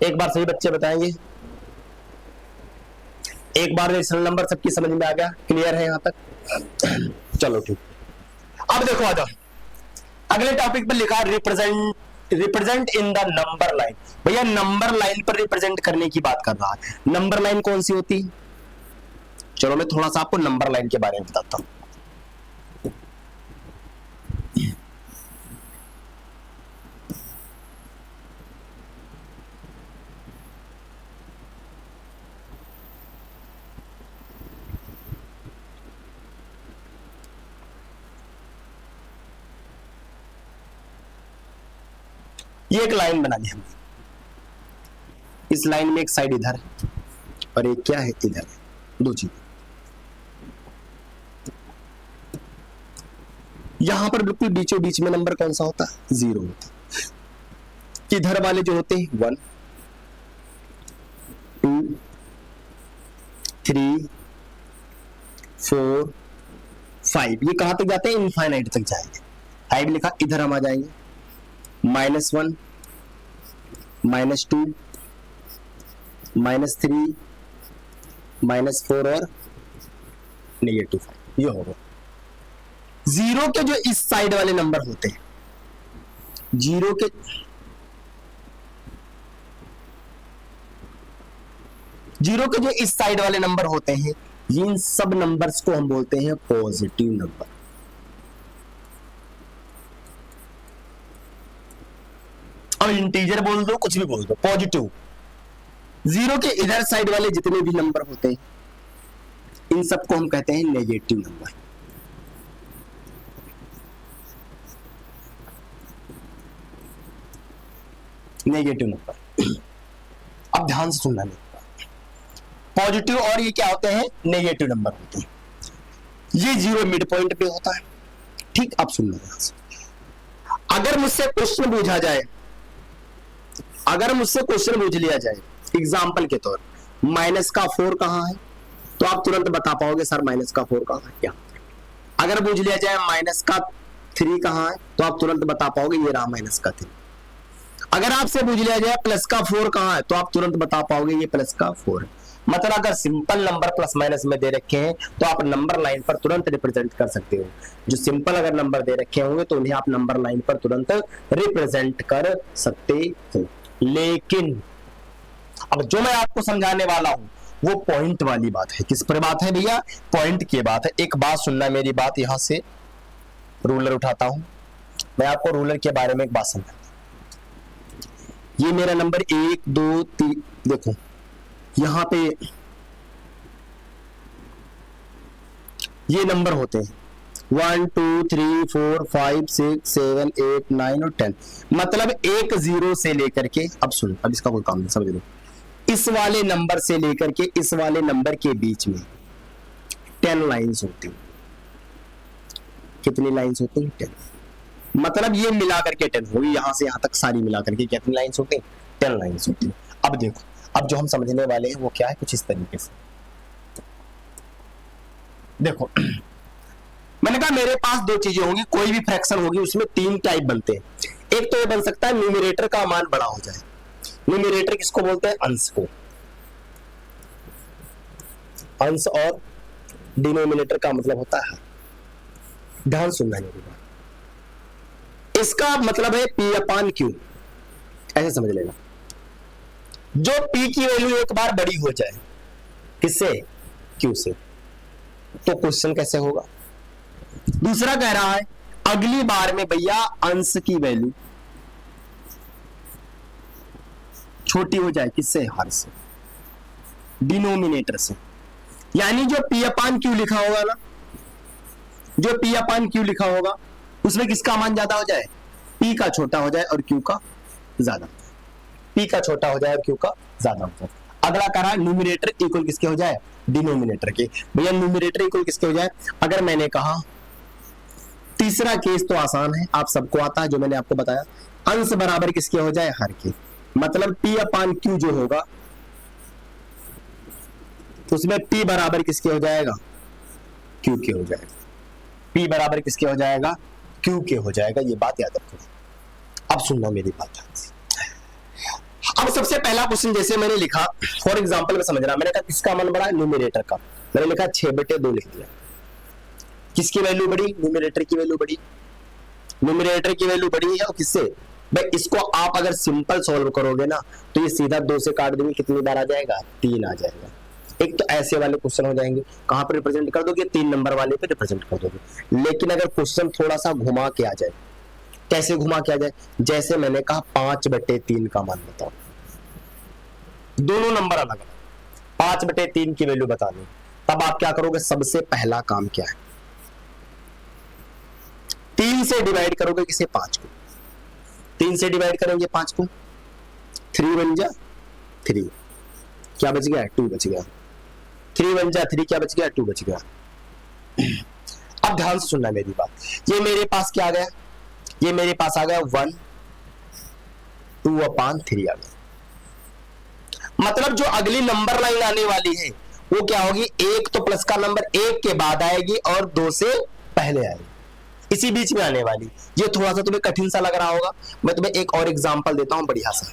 एक बार सभी बच्चे बताएंगे, एक बार रेशनल नंबर सबकी समझ में आ गया, क्लियर है यहां तक? चलो ठीक। अब देखो आ जाओ, अगले टॉपिक पर लिखा represent in the number line. भैया नंबर लाइन पर रिप्रेजेंट करने की बात कर रहा है। नंबर लाइन कौन सी होती है? चलो मैं थोड़ा सा आपको नंबर लाइन के बारे में बताता हूं। ये एक लाइन बना ली हमने, इस लाइन में एक साइड इधर है और एक क्या है, इधर है, दो चीज। यहां पर बिल्कुल बीचों बीच में नंबर कौन सा होता है, 0 होता है। इधर वाले जो होते हैं 1 2 3 4 5, ये कहां तक जाते हैं, इनफाइनाइट तक जाएंगे। 5 लिखा, इधर हम आ जाएंगे -1 -2 -3 -4 और -5, ये होगा। 0 के जो इस साइड वाले नंबर होते हैं, 0 के जो इस साइड वाले नंबर होते हैं, इन सब नंबर्स को हम बोलते हैं पॉजिटिव नंबर। और इंटीजर बोल दो, कुछ भी बोल दो, पॉजिटिव। 0 के इधर साइड वाले जितने भी नंबर होते हैं, इन सबको हम कहते हैं नेगेटिव नंबर। Negative number. अब ध्यान से सुनना मेरी बात, पॉजिटिव और ये क्या होते हैं, नेगेटिव नंबर होते हैं। ये 0 मिड पॉइंट पे होता है, ठीक। अब सुनना ध्यान से, अगर मुझसे क्वेश्चन पूछा जाए, अगर मुझसे क्वेश्चन पूछ लिया जाए एग्जाम्पल के तौर, -4 कहां है, तो आप तुरंत बता पाओगे सर -4 कहां है क्या। अगर पूछ लिया जाए -3 कहां है, तो आप तुरंत बता पाओगे ये रहा -3। अगर आपसे पूछ लिया जाए +4 कहां है, तो आप तुरंत बता पाओगे ये +4 है। मतलब अगर सिंपल नंबर प्लस माइनस में दे रखे हैं तो आप नंबर लाइन पर तुरंत रिप्रेजेंट कर सकते हो। जो सिंपल अगर नंबर दे रखे होंगे तो उन्हें आप नंबर लाइन पर तुरंत रिप्रेजेंट कर सकते हो। लेकिन अब जो मैं आपको समझाने वाला हूं वो पॉइंट वाली बात है। किस पर बात है भैया, पॉइंट की बात है। एक बात सुनना मेरी बात, यहां से रूलर उठाता हूं, मैं आपको रूलर के बारे में एक बात समझाता हूं। ये मेरा नंबर 1 2 3, देखो यहां पे ये नंबर होते हैं 1 2 3 4 5 6 7 8 9 और 10। मतलब एक 0 से लेकर के, अब सुन, अब इसका कोई काम नहीं, समझ लो, इस वाले नंबर से लेकर के इस वाले नंबर के बीच में 10 लाइंस होती हैं। कितनी लाइंस होती हैं, 10। मतलब ये मिला करके 10 होगी, यहां से यहां तक सारी मिला करके कितनी लाइंस होती हैं, 10 लाइंस होती हैं। अब देखो, अब जो हम समझने वाले हैं वो क्या है, कुछ इस तरीके से देखो। मैंने कहा मेरे पास 2 चीजें होंगी, कोई भी फ्रैक्शन होगी उसमें 3 टाइप बनते हैं। एक तो ये बन सकता है न्यूमरेटर का मान बड़ा हो जाए। न्यूमरेटर किसको बोलते हैं, अंश को। अंश और डिनोमिनेटर का मतलब होता है, ध्यान सुनना है मेरी बात। इसका मतलब है P/Q, ऐसे समझ लेना। जो P की वैल्यू एक बार बड़ी हो जाए, किससे, Q से, तो क्वेश्चन कैसे होगा। दूसरा कह रहा है अगली बार में भैया अंश की वैल्यू छोटी हो जाए, किससे, हर से, डिनोमिनेटर से। यानी जो P अपान Q लिखा होगा ना, जो P अपान Q लिखा होगा उसमें किसका मान ज्यादा हो जाए, P का छोटा हो जाए और Q का ज्यादा, P का छोटा हो जाए और Q का ज्यादा हो जाए। अगला करा न्यूमरेटर इक्वल किसके हो जाए, डिनोमिनेटर के। भैया न्यूमरेटर इक्वल किसके हो जाए, अगर मैंने कहा तीसरा केस तो आसान है, आप सबको आता है जो मैंने आपको बताया, अंश बराबर किसके हो जाए, हर के। मतलब P अपान Q जो होगा उसमें P बराबर किसके हो जाएगा, Q के हो जाएगा। P बराबर किसके हो जाएगा, Q के हो जाएगा। ये बात याद रखो। अब सुनना मेरी बात। अब सबसे पहला क्वेश्चन जैसे मैंने लिखा, फॉर एग्जांपल में समझ रहा, मैंने कहा किसका मान बढ़ा, न्यूमरेटर का। मैंने लिखा 6/2 लिख दिया। किसकी वैल्यू बढ़ी, न्यूमरेटर की वैल्यू बढ़ी। न्यूमरेटर की वैल्यू बढ़ी है और किससे, भाई इसको आप अगर सिंपल सॉल्व करोगे ना तो ये सीधा 2 से काट देंगे, कितनी बार आ जाएगा, 3 आ जाएगा। एक तो ऐसे वाले क्वेश्चन हो जाएंगे, कहां पर रिप्रेजेंट कर दोगे, 3 नंबर वाले पे रिप्रेजेंट कर दोगे। लेकिन अगर क्वेश्चन थोड़ा सा घुमा के आ जाए, कैसे घुमा के आ जाए, जैसे मैंने कहा 5/3 का मान बताओ, दोनों नंबर अलग अलग, 5/3 की वैल्यू बतानी, तब आप क्या करोगे, सबसे पहला काम क्या है, 3 से डिवाइड करोगे किसे, 5 को। 3 से डिवाइड करेंगे 5 को, 3 बन जा 3, क्या बच गया, 2 बच गया। 3 बन जा 3, क्या बच गया, 2 बच गया। अब ध्यान से सुनना मेरी बात, ये मेरे पास क्या आ गया, ये मेरे पास आ गया 1 2/3 आ गया। मतलब जो अगली नंबर लाइन आने वाली है वो क्या होगी, 1 तो प्लस का नंबर 1 के बाद आएगी और 2 से पहले आएगी, इसी बीच में आने वाली। ये थोड़ा सा तुम्हें कठिन सा लग रहा होगा, मैं तुम्हें एक और एग्जांपल देता हूं बढ़िया सा।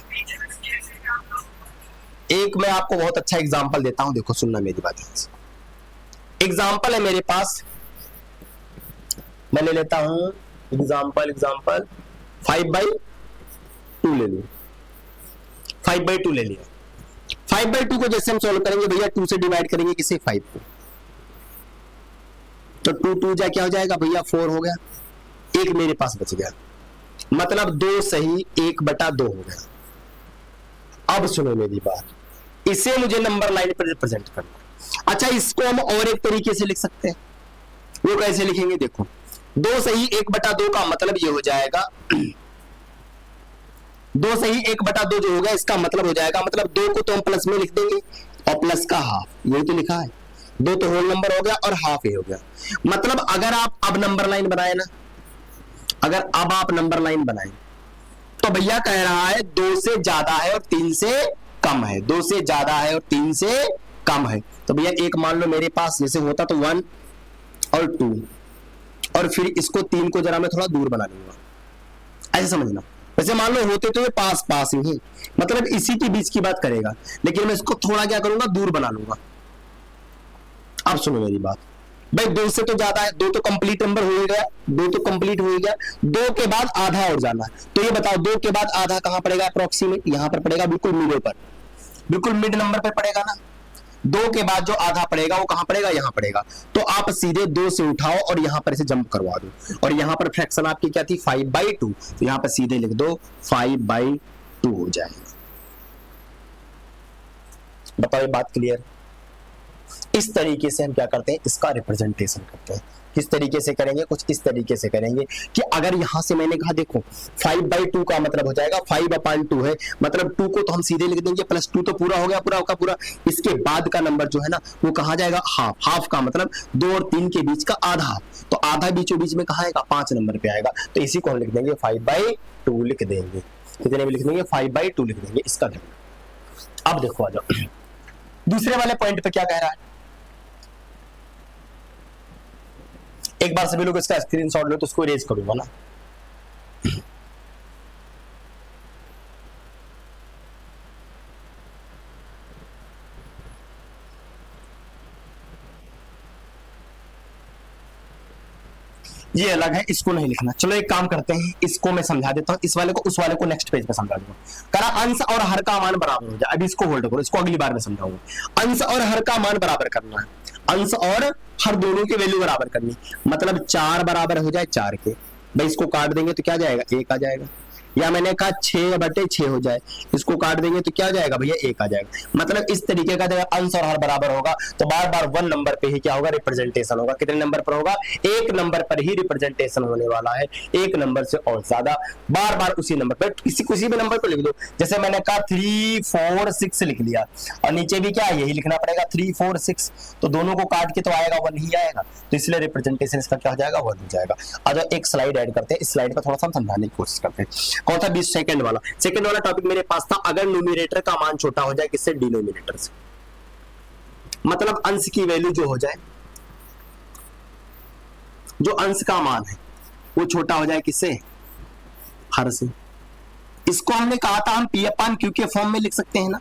एक मैं आपको बहुत अच्छा एग्जांपल देता हूं, देखो सुनना मेरी बात। एग्जांपल है मेरे पास, मैं ले लेता हूं एग्जांपल 5/2 ले लूं, 5/2 ले लिया। 5/2 को जैसे हम सॉल्व करेंगे भैया, 2 से डिवाइड करेंगे किसे, 5 को, तो 2 2 जा क्या हो जाएगा भैया, 4 हो गया। एक मेरे पास बच गया, मतलब 2 सही 1/2 हो गया। अब सुनो मेरी बात, इसे मुझे नंबर लाइन पर रिप्रेजेंट करना। अच्छा, इसको हम और एक तरीके से लिख सकते हैं, वो कैसे लिखेंगे, देखो 2 सही 1/2 का मतलब ये हो जाएगा 2 सही 1/2 जो होगा इसका मतलब हो जाएगा, मतलब 2 को तो हम प्लस में लिख देंगे और प्लस का हाफ, यही तो लिखा है, 2 तो होल नंबर हो गया और हाफ ये हो गया। मतलब अगर आप अब नंबर लाइन बनाए ना, अगर अब आप नंबर लाइन बनाए तो भैया कह रहा है 2 से ज्यादा है और 3 से कम है, 2 से ज्यादा है और 3 से कम है। तो भैया एक मान लो मेरे पास जैसे होता तो 1 और 2, और फिर इसको 3 को जरा मैं थोड़ा दूर बना लूंगा, ऐसे समझना। वैसे मान लो होते तो ये पास पास ही है, मतलब इसी के बीच की बात करेगा, लेकिन मैं इसको थोड़ा क्या करूंगा, दूर बना लूंगा। अब सुनो मेरी बात, भाई 2 से तो ज्यादा है, 2 तो कंप्लीट नंबर हो गया, 2 तो कंप्लीट हो गया, 2 के बाद आधा और जाना है। तो ये बताओ 2 के बाद आधा कहां पड़ेगा, अप्रोक्सीमेट यहां पर पड़ेगा, बिल्कुल मिडल पर, बिल्कुल मिड नंबर पर पड़ेगा ना। 2 के बाद जो आधा पड़ेगा वो कहां पड़ेगा, यहां पड़ेगा। तो आप सीधे 2 से उठाओ और यहां पर इसे जंप करवा दो, और यहां पर फ्रैक्शन आपकी क्या थी, 5/2, तो यहां पर सीधे लिख दो 5/2 हो जाएगा। बताओ ये बात क्लियर। इस तरीके से हम क्या करते हैं, इसका रिप्रेजेंटेशन करते हैं। किस तरीके से करेंगे, कुछ इस तरीके से करेंगे कि अगर यहां से मैंने कहा देखो 5/2 का मतलब हो जाएगा 5/2 है, मतलब 2 को तो हम सीधे लिख देंगे, प्लस 2 तो पूरा हो गया, पूरा का पूरा। इसके बाद का नंबर जो है ना वो कहा जाएगा हाफ, हाफ का मतलब 2 और 3 के बीच का आधा, तो आधा बीचों बीच में कहा आएगा, 5 नंबर पे आएगा। तो इसी को हम लिख देंगे 5/2 लिख देंगे, कितने में लिख देंगे, 5/2 लिख देंगे, इसका देखो। अब देखो आ जाओ दूसरे वाले पॉइंट पे क्या कह रहा है, एक बार सभी लोग इसका स्क्रीनशॉट लो, तो उसको इरेज करूंगा ना। ये अलग है, इसको नहीं लिखना। चलो एक काम करते हैं, इसको मैं समझा देता हूं, इस वाले को उस वाले को नेक्स्ट पेज पे समझा दूंगा। करा अंश और हर का मान बराबर हो जाए, अभी इसको होल्ड करो, इसको अगली बार में समझाऊंगा। अंश और हर का मान बराबर करना है, अंश और हर दोनों के वैल्यू बराबर करनी, मतलब 4 बराबर हो जाए 4 के, भाई इसको काट देंगे तो क्या जाएगा 1 आ जाएगा, या मैंने कहा 6/6 हो जाए, इसको काट देंगे तो क्या हो जाएगा भैया 1 आ जाएगा। मतलब इस तरीके का जब अंश और हर बराबर होगा तो बार बार 1 नंबर पे ही क्या होगा रिप्रेजेंटेशन होगा। कितने नंबर पर होगा, 1 नंबर पर ही रिप्रेजेंटेशन होने वाला है, 1 नंबर से और ज्यादा बार बार उसी नंबर पर, किसी भी नंबर पर लिख दो। जैसे मैंने कहा 3 4 6 लिख लिया और नीचे भी क्या है यही लिखना पड़ेगा 3 4 6, तो दोनों को काट के तो आएगा 1 ही आएगा, तो इसलिए रिप्रेजेंटेशन इसका क्या हो जाएगा 1 हो जाएगा। अब एक स्लाइड ऐड करते हैं, इस स्लाइड पर थोड़ा सा समझाने की कोशिश करते हैं। कौन था 20 सेकंड वाला, सेकंड वाला टॉपिक मेरे पास था, अगर न्यूमरेटर का मान छोटा हो जाए किससे, डिनोमिनेटर से, मतलब अंश की वैल्यू जो हो जाए, जो अंश का मान है वो छोटा हो जाए किससे, हर से। इसको हमने कहा था हम P/Q के फॉर्म में लिख सकते हैं ना,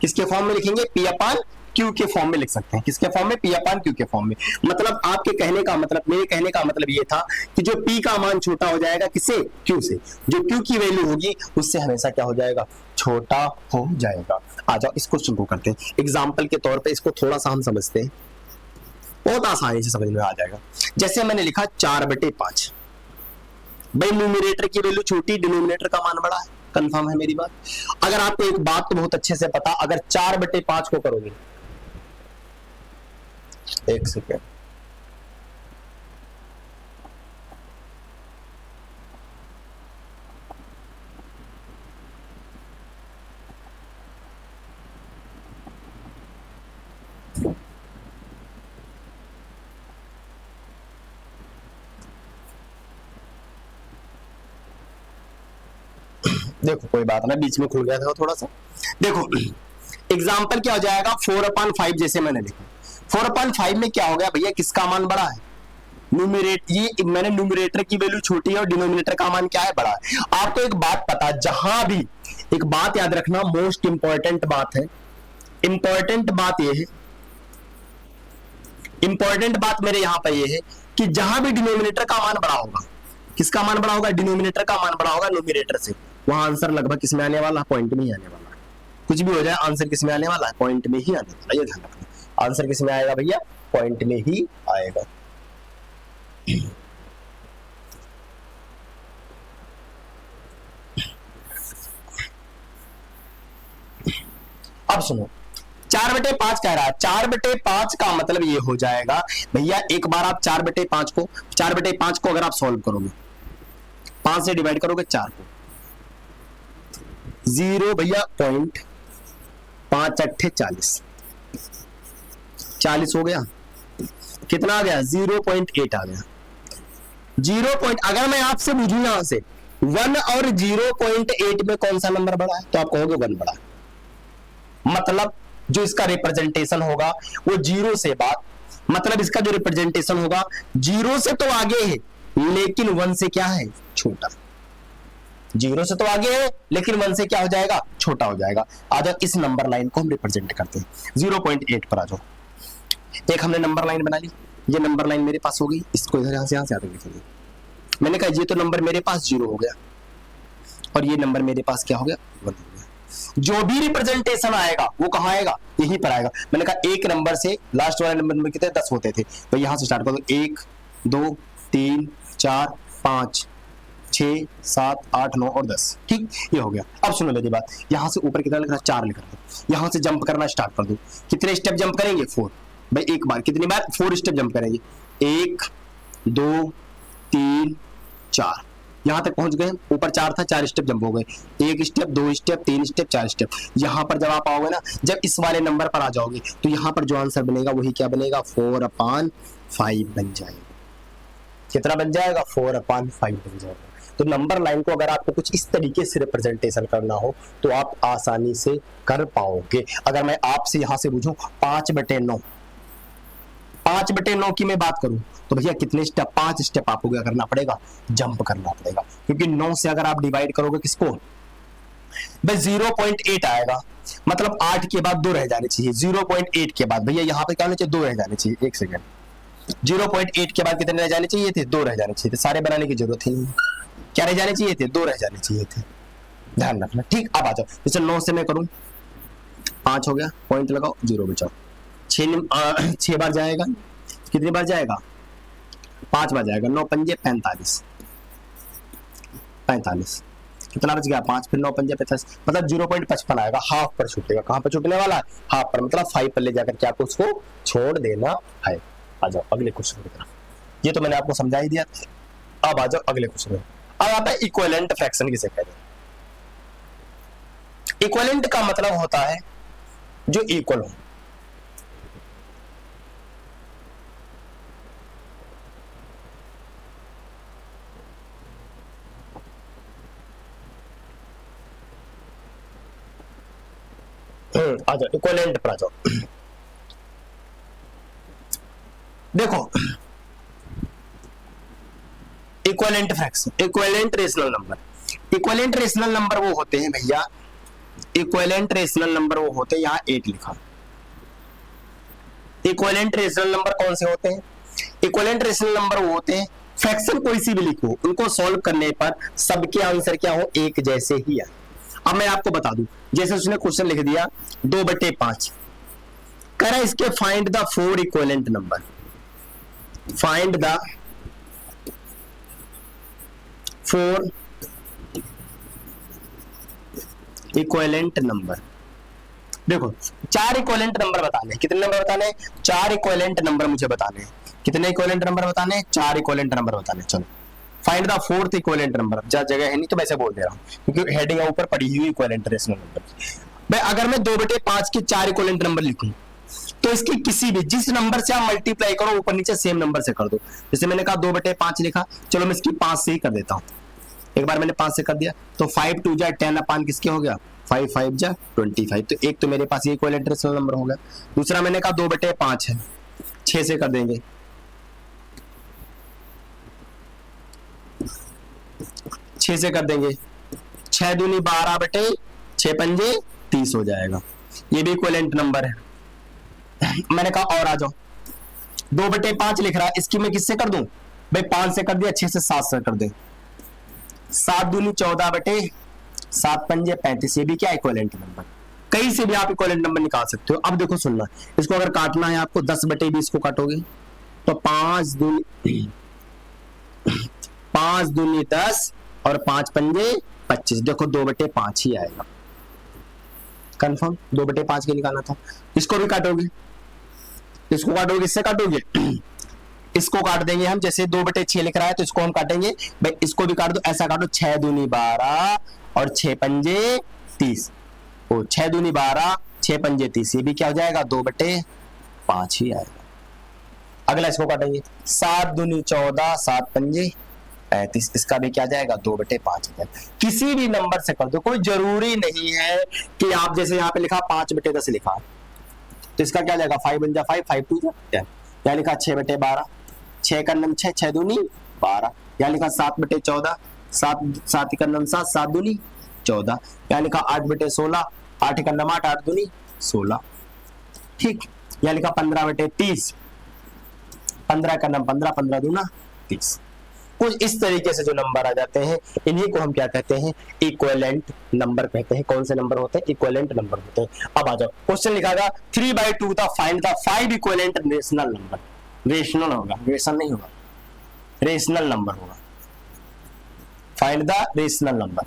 किसके फॉर्म में लिखेंगे, P/Q के फॉर्म में लिख सकते हैं, किसके फॉर्म में, P/Q के फॉर्म में। मतलब आपके कहने का मतलब, मेरे कहने का मतलब ये था कि जो P का मान छोटा हो जाएगा किससे, Q से, जो Q की वैल्यू होगी उससे हमेशा क्या हो जाएगा, छोटा हो जाएगा। आ जाओ इस क्वेश्चन को करते हैं एग्जाम्पल के तौर पर, इसको थोड़ा सा हम समझते हैं, बहुत आसानी से समझ में आ जाएगा। जैसे मैंने लिखा 4/5, भाई न्यूमरेटर की वैल्यू छोटी, डिनोमिनेटर का मान बड़ा है, कंफर्म है मेरी बात। अगर आपको एक बात तो बहुत अच्छे से पता, अगर 4/5 को करोगे, एक सेकेंड, देखो कोई बात ना, बीच में खुल गया था थोड़ा सा। देखो एग्जाम्पल क्या हो जाएगा, 4/5 जैसे मैंने लिखा, 4/5 में क्या हो गया भैया, किसका मान बड़ा है, न्यूमरेटर, ये मैंने न्यूमरेटर की वैल्यू छोटी है और डिनोमिनेटर का मान क्या है, बड़ा है। आपको एक बात पता, जहां भी, एक बात याद रखना, मोस्ट इंपॉर्टेंट बात है, इंपॉर्टेंट बात ये है, इंपॉर्टेंट बात मेरे यहां पर ये है कि जहां भी डिनोमिनेटर का मान बड़ा होगा, किसका मान बड़ा होगा, डिनोमिनेटर का मान बड़ा होगा न्यूमरेटर से, वहां आंसर लगभग किसमें आने वाला है, पॉइंट में ही आने वाला है। कुछ भी हो जाए आंसर किसमें आने वाला है, पॉइंट में ही आने वाला है, ये ध्यान रखना। आंसर किसमें आएगा भैया, पॉइंट में ही आएगा। अब सुनो, 4/5 कह रहा है, 4/5 का मतलब ये हो जाएगा भैया, एक बार आप 4/5 को अगर आप सॉल्व करोगे, 5 से डिवाइड करोगे 4 को, 0 भैया पॉइंट 5×8 40, 40 हो गया, कितना आ गया 0.8 आ गया। 0. अगर मैं आपसे पूछूं यहां से 1 और 0.8 में कौन सा नंबर बड़ा है, तो आप कहोगे 1 बड़ा है। मतलब जो इसका रिप्रेजेंटेशन होगा वो 0 से बात, मतलब इसका जो रिप्रेजेंटेशन होगा 0 से तो आगे है लेकिन 1 से क्या है, छोटा। 0 से तो आगे है लेकिन 1 से क्या हो जाएगा, छोटा हो जाएगा। आ जाओ इस नंबर लाइन को हम रिप्रेजेंट करते हैं, 0.8 पर आ जाओ। एक हमने नंबर लाइन बना ली, ये नंबर लाइन मेरे पास हो गई, इसको इधर यहां से आगे लिखेंगे। मैंने कहा ये तो नंबर मेरे पास 0 हो गया और ये नंबर मेरे पास क्या हो गया, 1 हो गया। जो भी रिप्रेजेंटेशन आएगा वो कहां आएगा, यहीं पर आएगा। मैंने कहा एक नंबर से लास्ट वाले नंबर में कितने 10 होते थे, तो यहां से स्टार्ट करो, 1 2 3 4 5 6 7 8 9 और 10, ठीक, ये हो गया। अब सुनो मेरी बात, यहां से ऊपर कितना लिख रहा है, 4 लिख रहा है, यहां से जंप करना स्टार्ट कर दो। कितने स्टेप जंप करेंगे, 4। भाई एक बार कितनी बार, 4 स्टेप जंप करेंगे, 1 2 3 4, यहां तक पहुंच गए। ऊपर 4 था, 4 स्टेप जंप हो गए, 1 स्टेप 2 स्टेप 3 स्टेप 4 स्टेप। यहां पर जब आप आओगे ना, जब इस वाले नंबर पर आ जाओगे तो यहां पर जो आंसर बनेगा वही क्या बनेगा, 4/5 बन जाएगा। कितना बन जाएगा, 4/5 बन जाएगा। तो नंबर लाइन को अगर आपको कुछ इस तरीके से रिप्रेजेंटेशन करना हो तो आप आसानी से कर पाओगे। अगर मैं आपसे यहां से पूछूं 5/9, 5/9 की मैं बात करूं तो भैया कितने स्टेप, 5 स्टेप आपको क्या करना पड़ेगा, जंप करना पड़ेगा, क्योंकि 9 से अगर आप डिवाइड करोगे किसको, भाई 0.8 आएगा, मतलब 8 के बाद 2 रह जाने चाहिए। 0.8 के बाद भैया यहाँ पे क्या होना चाहिए, 2 रह जाने चाहिए। एक सेकेंड, 0.8 के बाद कितने रह जाने चाहिए थे, 2 रह जाने चाहिए थे। सारे बनाने की जरूरत ही नहीं, क्या रह जाने चाहिए थे, 2 रह जाने चाहिए थे, ध्यान रखना, ठीक। अब आ जाओ, जैसे 9 से मैं करूं, 5 हो गया, पॉइंट लगाओ, 0 बचाओ, छह बार जाएगा, कितनी बार जाएगा, 5 बार जाएगा, 9 पंजे 45, 45 कितना बच गया 5, फिर 9 पंजे 45, मतलब 0.55 आएगा, हाफ पर छूटेगा। कहां पर छूटने वाला है, हाफ पर, मतलब 5 पर ले जाकर के आपको उसको छोड़ देना है। आ जाओ अगले क्वेश्चन की तरफ, ये तो मैंने आपको समझा ही दिया। अब आ जाओ अगले क्वेश्चन में। अब आता है इक्विवेलेंट फ्रैक्शन किसे कहते हैं। इक्विवेलेंट का मतलब होता है जो इक्वल हो। आ जाओ इक्विवेलेंट पर आ जाओ। देखो equivalent fraction, equivalent rational number, equivalent rational number वो होते हैं भैया, इक्विवेलेंट रेशनल नंबर वो होते हैं, यहां 8 लिखा। इक्विवेलेंट रेशनल नंबर कौन से होते हैं, इक्विवेलेंट रेशनल नंबर वो होते हैं, फ्रैक्शन कोई सी भी लिखो, उनको सॉल्व करने पर सबके आंसर क्या हो, एक जैसे ही आए। अब मैं आपको बता दूं, जैसे उसने क्वेश्चन लिख दिया 2/5, कह रहा है इसके find the 4 equivalent number, find the 4 equivalent number. देखो 4 इक्विवेलेंट नंबर बताने, कितने नंबर बताने, 4 इक्विवेलेंट नंबर मुझे बताने, कितने इक्विवेलेंट नंबर बताने, 4 इक्विवेलेंट नंबर बताने। चलो find the 4th equivalent number, जगह है नहीं तो वैसे बोल दे रहा हूं क्योंकि हेडिंग ऊपर पड़ी हुई इक्विवेलेंट रेशनल नंबर। भाई अगर मैं 2/5 के 4 इक्विवेलेंट नंबर लिखूं तो इसकी किसी भी जिस नंबर से आप मल्टीप्लाई करो ऊपर नीचे सेम नंबर से कर दो। जैसे मैंने कहा 2/5 लिखा, चलो मैं इसकी 5 से ही कर देता हूं। एक बार मैंने 5 से कर दिया तो 5 2 जा 10 अपान किसके हो गया, 5 5 जा 25, तो एक तो मेरे पास ये इक्विवेलेंट रेशनल नंबर हो गया। दूसरा मैंने कहा 2/5 है, 6 से कर देंगे, 6 से कर देंगे, 6 दूनी 12/6 पंजे 30 हो जाएगा, ये भी इक्विवेलेंट नंबर है। मैंने कहा और आ जाओ 2/5 लिख रहा है, इसकी मैं किससे कर दूं भाई, 5 से कर दिया, 6 से 7 से कर दे, 7 दूनी 14/7 पंजे 35, ये भी क्या इक्विवेलेंट नंबर। कहीं से भी आप इक्विवेलेंट नंबर निकाल सकते हो। अब देखो सुनना, इसको अगर काटना है आपको 10/20 को काटोगे तो 5 दूनी 10 और 5 पंजे 25, देखो 2/5 ही आएगा, कंफर्म 2/5 के निकालना था। इसको भी काटोगे, इसको काटोगे, इससे काटोगे, इसको काट देंगे हम, जैसे 2/6 लिख रहा है तो इसको हम काटेंगे भाई, इसको भी काट दो, ऐसा काटो 6 दूनी 12 और 6 पंजे 30, ओ 6 दूनी 12 6 पंजे 30, ये भी क्या हो जाएगा 2/5 ही आएगा। अगला इसको काटेंगे 7 दूनी 14 7 पंजे 35, इसका भी क्या जाएगा 2/5 हो जाएगा। किसी भी नंबर से कर दो, कोई जरूरी नहीं है कि आप जैसे यहाँ पे लिखा 5/10 लिखा तो इसका क्या जाएगा 5 बन जा 5 5 2 जा 10, यहाँ लिखा 6/12, 6 का नम 6 6 दूनी 12, यहाँ लिखा 7/14 7 का नम 7 7 दूनी 14, यहाँ लिखा 8/16 8 का नम 8 8 दूनी 16, ठीक। यहाँ लिखा 15/30 15 का नम 15 15 दूना 30। कुछ इस तरीके से जो नंबर आ जाते हैं इन्हीं को हम क्या कहते हैं, इक्विवेलेंट नंबर कहते हैं। कौन से नंबर होते हैं, इक्विवेलेंट नंबर होते हैं। अब आ जाओ क्वेश्चन लिखा था 3/2 था, find the 5 equivalent rational number. Rational होगा, रेशनल नहीं होगा, रेशनल नंबर होगा। Find the rational number.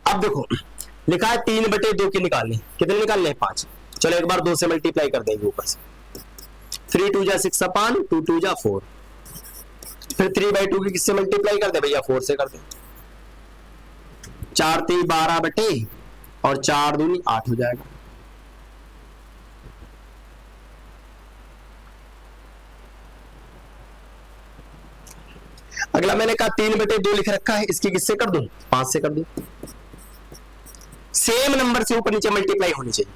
अब देखो लिखा है 3/2 की निकालनी, कितने निकालने हैं 5, चलो एक बार 2 से मल्टीप्लाई कर देंगे ऊपर से, 3 2 जा 6 अपान 2 2 जा 4, फिर 3/2 की किससे मल्टीप्लाई कर दे भैया 4 से कर दे, 4 3 12 और 4 दूनी 8 हो जाएगा। अगला मैंने कहा 3/2 लिख रखा है, इसकी किससे कर दूं 5 से कर दूं। सेम नंबर से ऊपर नीचे मल्टीप्लाई होनी चाहिए,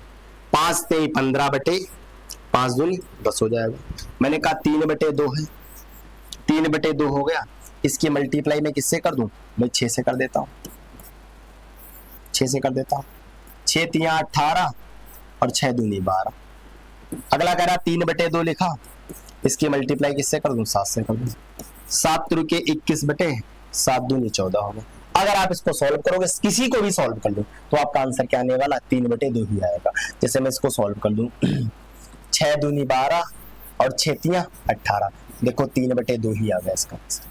5 3 15/5 दूनी 10 हो जाएगा। मैंने कहा 3/2 है, 3/2 हो गया, इसकी मल्टीप्लाई मैं किससे कर दूं, मैं 6 से कर देता हूं, 6 से कर देता हूं, 6 3 18 और 6 दूनी 12। अगला कह रहा 3/2 लिखा, इसकी मल्टीप्लाई किससे कर दूं 7 से कर दूं, 7 3 के 21/7 दूनी 14 हो गया। अगर आप इसको सॉल्व करोगे, किसी को भी सॉल्व कर लो, तो आपका आंसर क्या आने वाला, 3/2 ही आएगा। जैसे मैं इसको सॉल्व कर दूं 6 दूनी 12 और 6 तियां 18, देखो 3/2 ही आ गया इसका आंसर।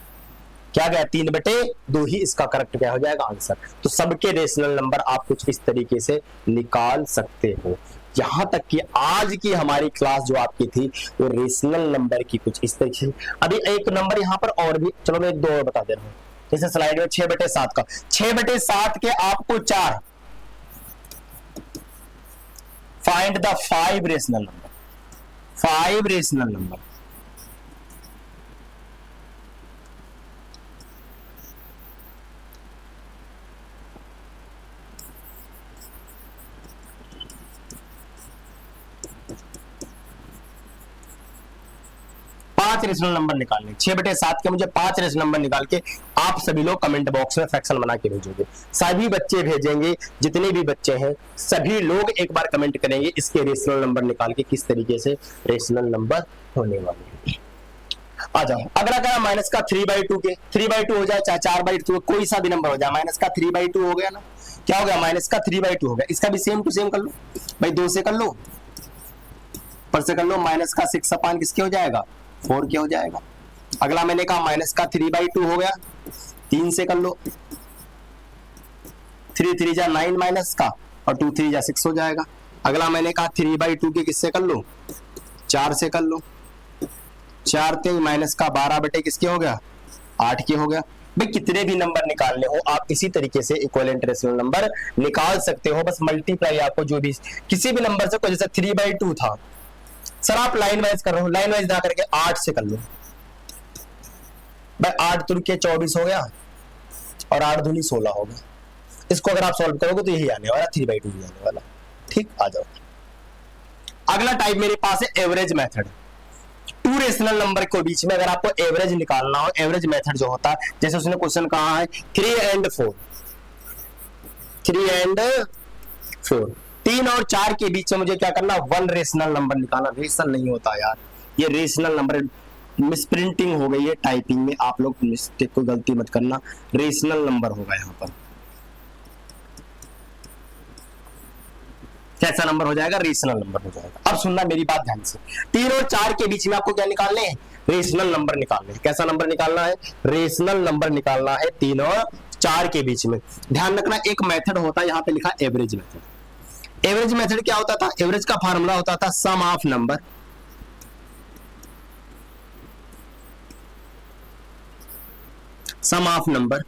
क्या गया, 3/2 ही इसका करेक्ट क्या हो जाएगा आंसर। तो सबके रेशनल नंबर आप कुछ इस तरीके से निकाल सकते हो। यहां तक कि आज की हमारी क्लास जो आपकी थी वो रेशनल नंबर की कुछ इस तरीके से। अभी एक नंबर यहां पर और भी, चलो मैं 1 2 और बता दे रहा हूं। जैसे स्लाइड में 6/7 का, 6/7 के आपको 4, find the 5 rational number, 5 rational number. पांच रेशनल नंबर निकालने, 6/7 के मुझे 5 रेशनल नंबर निकाल के आप सभी लोग कमेंट बॉक्स में फ्रैक्शन बना के भेजोगे। सभी बच्चे भेजेंगे, जितने भी बच्चे हैं सभी लोग एक बार कमेंट करेंगे इसके रेशनल नंबर निकाल के किस तरीके से रेशनल नंबर होने वाले हैं। आ जाओ, अगला क्या, माइनस का 3/2 के 3/2 हो जाए, चाहे 4/2, कोई सा भी नंबर हो जाए, माइनस का 3/2 हो गया ना, क्या हो गया, माइनस का 3/2 हो गया। इसका भी सेम टू सेम कर लो भाई, 2 से कर लो, पर से कर लो, माइनस का 6 अपान किसके हो जाएगा, 4 के हो जाएगा। अगला मैंने कहा माइनस का 3/2 हो गया, 3 से कर लो, 3 3 जा 9 माइनस का, और 2 3 जा 6 हो जाएगा। अगला मैंने कहा 3/2 के किससे कर लो, 4 से कर लो, 4 3 माइनस का 12 किसके हो गया, 8 के हो गया। भाई कितने भी नंबर निकालने हो आप इसी तरीके से इक्विवेलेंट रेशनल नंबर निकाल सकते हो। बस मल्टीप्लाई आपको जो भी किसी भी नंबर से, कोई जैसे 3/2 था, सर आप लाइन वाइज कर रहे हो, लाइन वाइज ना करके 8 से कर लो भाई, 8 3 के 24 हो गया और 8 दूनी 16 हो गया। इसको अगर आप सॉल्व करोगे तो यही आने वाला, 3/2 ही आने वाला। ठीक, आ जाओ। अगला टाइप मेरे पास है एवरेज मेथड। 2 रेशनल नंबर के बीच में अगर आपको एवरेज निकालना हो, एवरेज मेथड जो होता है, जैसे उसने क्वेश्चन कहा है 3 and 4, 3 and 4, 3 और 4 के बीच में मुझे क्या करना, 1 रेशनल नंबर निकालना। रेशनल नहीं होता यार, ये रेशनल नंबर, मिसप्रिंटिंग हो गई है टाइपिंग में, आप लोग मिस्टेक को गलती मत करना, रेशनल नंबर होगा यहाँ पर। कैसा नंबर हो जाएगा, रेशनल नंबर हो जाएगा। अब सुनना मेरी बात ध्यान से, 3 और 4 के बीच में आपको क्या निकालने हैं, रेशनल नंबर निकालने हैं। कैसा नंबर निकालना है, रेशनल नंबर निकालना है 3 और 4 के बीच में। ध्यान रखना, एक मेथड होता है, यहाँ पे लिखा एवरेज मेथड। एवरेज मेथड क्या होता था, एवरेज का फार्मूला होता था sum of number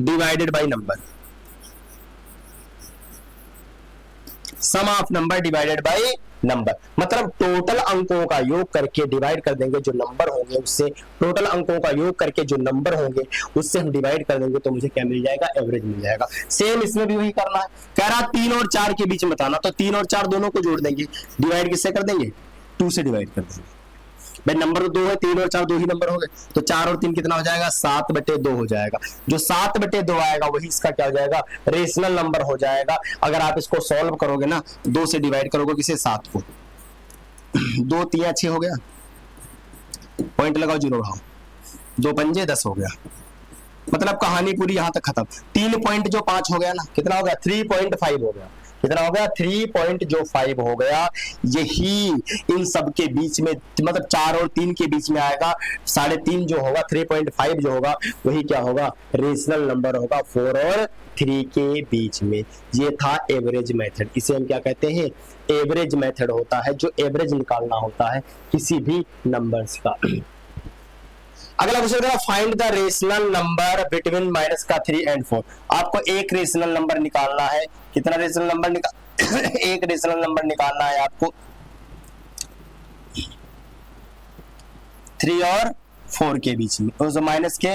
divided by number, sum of number divided by number. मतलब टोटल अंकों का योग करके डिवाइड कर देंगे, जो नंबर होंगे उससे, टोटल अंकों का योग करके जो नंबर होंगे उससे हम डिवाइड कर देंगे, तो मुझे क्या मिल जाएगा, एवरेज मिल जाएगा। सेम इसमें भी वही करना है, कह रहा 3 और 4 के बीच में बताना, तो 3 और 4 दोनों को जोड़ देंगे, डिवाइड किससे कर देंगे, 2 से डिवाइड कर देंगे। भाई नंबर तो 2 है, 3 और 4 2 ही नंबर हो गए, तो 4 और 3 कितना हो जाएगा, 7/2 हो जाएगा। जो 7/2 आएगा वही इसका क्या हो जाएगा, रेशनल नंबर हो जाएगा। अगर आप इसको सॉल्व करोगे ना, 2 से डिवाइड करोगे किसे, 7 को, 2 3 6 हो गया, पॉइंट लगाओ, 0 बढ़ाओ, 2 पंजे 10 हो गया। मतलब कहानी पूरी यहां तक खत्म। 3 पॉइंट जो 5 हो गया ना, कितना हो गया, 3.5 हो गया। कितना हो गया, 3.5 हो गया। यही इन सब के बीच में, मतलब 4 और 3 के बीच में आएगा, 3.5 जो होगा, 3.5 जो होगा वही क्या होगा, रेशनल नंबर होगा 4 और 3 के बीच में। ये था एवरेज मेथड, इसे हम क्या कहते हैं, एवरेज मेथड होता है, जो एवरेज निकालना होता है किसी भी नंबर्स का। अगला क्वेश्चन है, find the rational number between minus का 3 and 4। आपको एक रेशनल नंबर निकालना है, कितना रेशनल नंबर निकाल एक रेशनल नंबर निकालना है आपको 3 और 4 के बीच में, तो माइनस के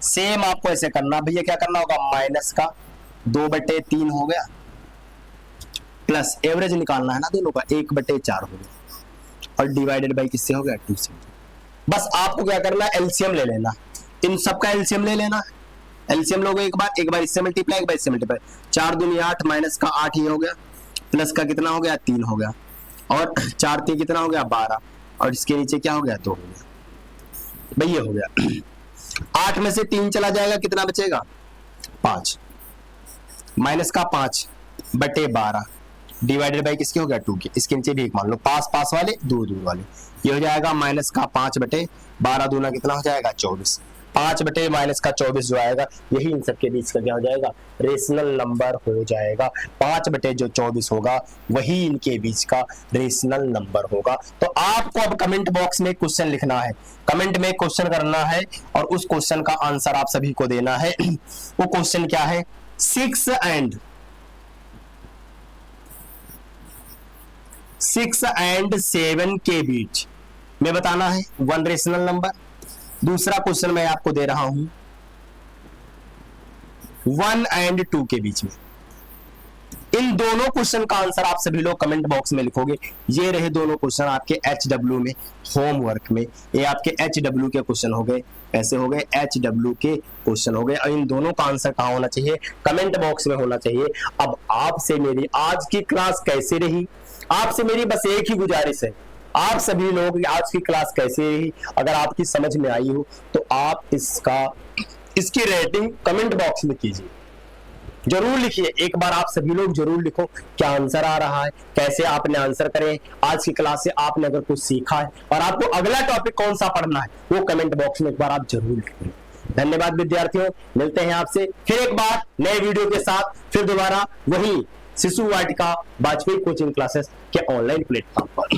सेम आपको ऐसे करना, भैया क्या करना होगा, माइनस का 2/3 हो गया, प्लस एवरेज निकालना है ना दोनों का, 1/4 हो गया, और डिवाइडेड बाई किससे हो गया, 2 से। बस आपको क्या करना है, एलसीएम ले लेना, इन सब का एलसीएम ले लेना। एलसीएम लोगे एक बार इससे मल्टीप्लाई, एक बार इससे मल्टीप्लाई, 4 दूनी 8 माइनस का 8 ये हो गया, प्लस का कितना हो गया, 3 हो गया, और 4 3 कितना हो गया, 12, और इसके नीचे क्या हो गया, 2 हो गया। भाई ये हो गया। 8 में से 3 चला जाएगा, कितना बचेगा 5, माइनस का 5 बटे 12 डिवाइडेड बाई किसके हो गया 2 के, इसके नीचे भी एक मान लो, पास पास वाले दूर दूर वाले, ये हो जाएगा माइनस का 5 बटे 12 दूना कितना हो जाएगा 24, 5 बटे माइनस का 24 जो आएगा यही इन सबके बीच का क्या हो जाएगा रेशनल नंबर हो जाएगा। 5 बटे जो 24 होगा वही इनके बीच का रेशनल नंबर होगा। तो आपको अब कमेंट बॉक्स में क्वेश्चन लिखना है, कमेंट में क्वेश्चन करना है और उस क्वेश्चन का आंसर आप सभी को देना है। वो क्वेश्चन क्या है, 6 एंड 7 के बीच में बताना है 1 रेशनल नंबर। दूसरा क्वेश्चन मैं आपको दे रहा हूं 1 एंड 2 के बीच में। इन दोनों क्वेश्चन का आंसर आप सभी लोग कमेंट बॉक्स में लिखोगे। ये रहे दोनों क्वेश्चन आपके HW में होमवर्क में, ये आपके HW के क्वेश्चन हो गए, ऐसे हो गए HW के क्वेश्चन हो गए। और इन दोनों का आंसर कहां होना चाहिए, कमेंट बॉक्स में होना चाहिए। अब आपसे मेरी आज की क्लास कैसे रही, आपसे मेरी बस एक ही गुजारिश है, आप सभी लोग आज की क्लास कैसे रही अगर आपकी समझ में आई हो तो आप इसकी रेटिंग कमेंट बॉक्स में कीजिए, जरूर लिखिए। एक बार आप सभी लोग जरूर लिखो क्या आंसर आ रहा है, कैसे आपने आंसर करे, आज की क्लास से आपने अगर कुछ सीखा है और आपको अगला टॉपिक कौन सा पढ़ना है वो कमेंट बॉक्स में एक बार आप जरूर लिखें। धन्यवाद विद्यार्थियों, मिलते हैं आपसे फिर एक बार नए वीडियो के साथ, फिर दोबारा वही शिशु वाटिका वाजपेयी कोचिंग क्लासेस के ऑनलाइन प्लेटफॉर्म पर।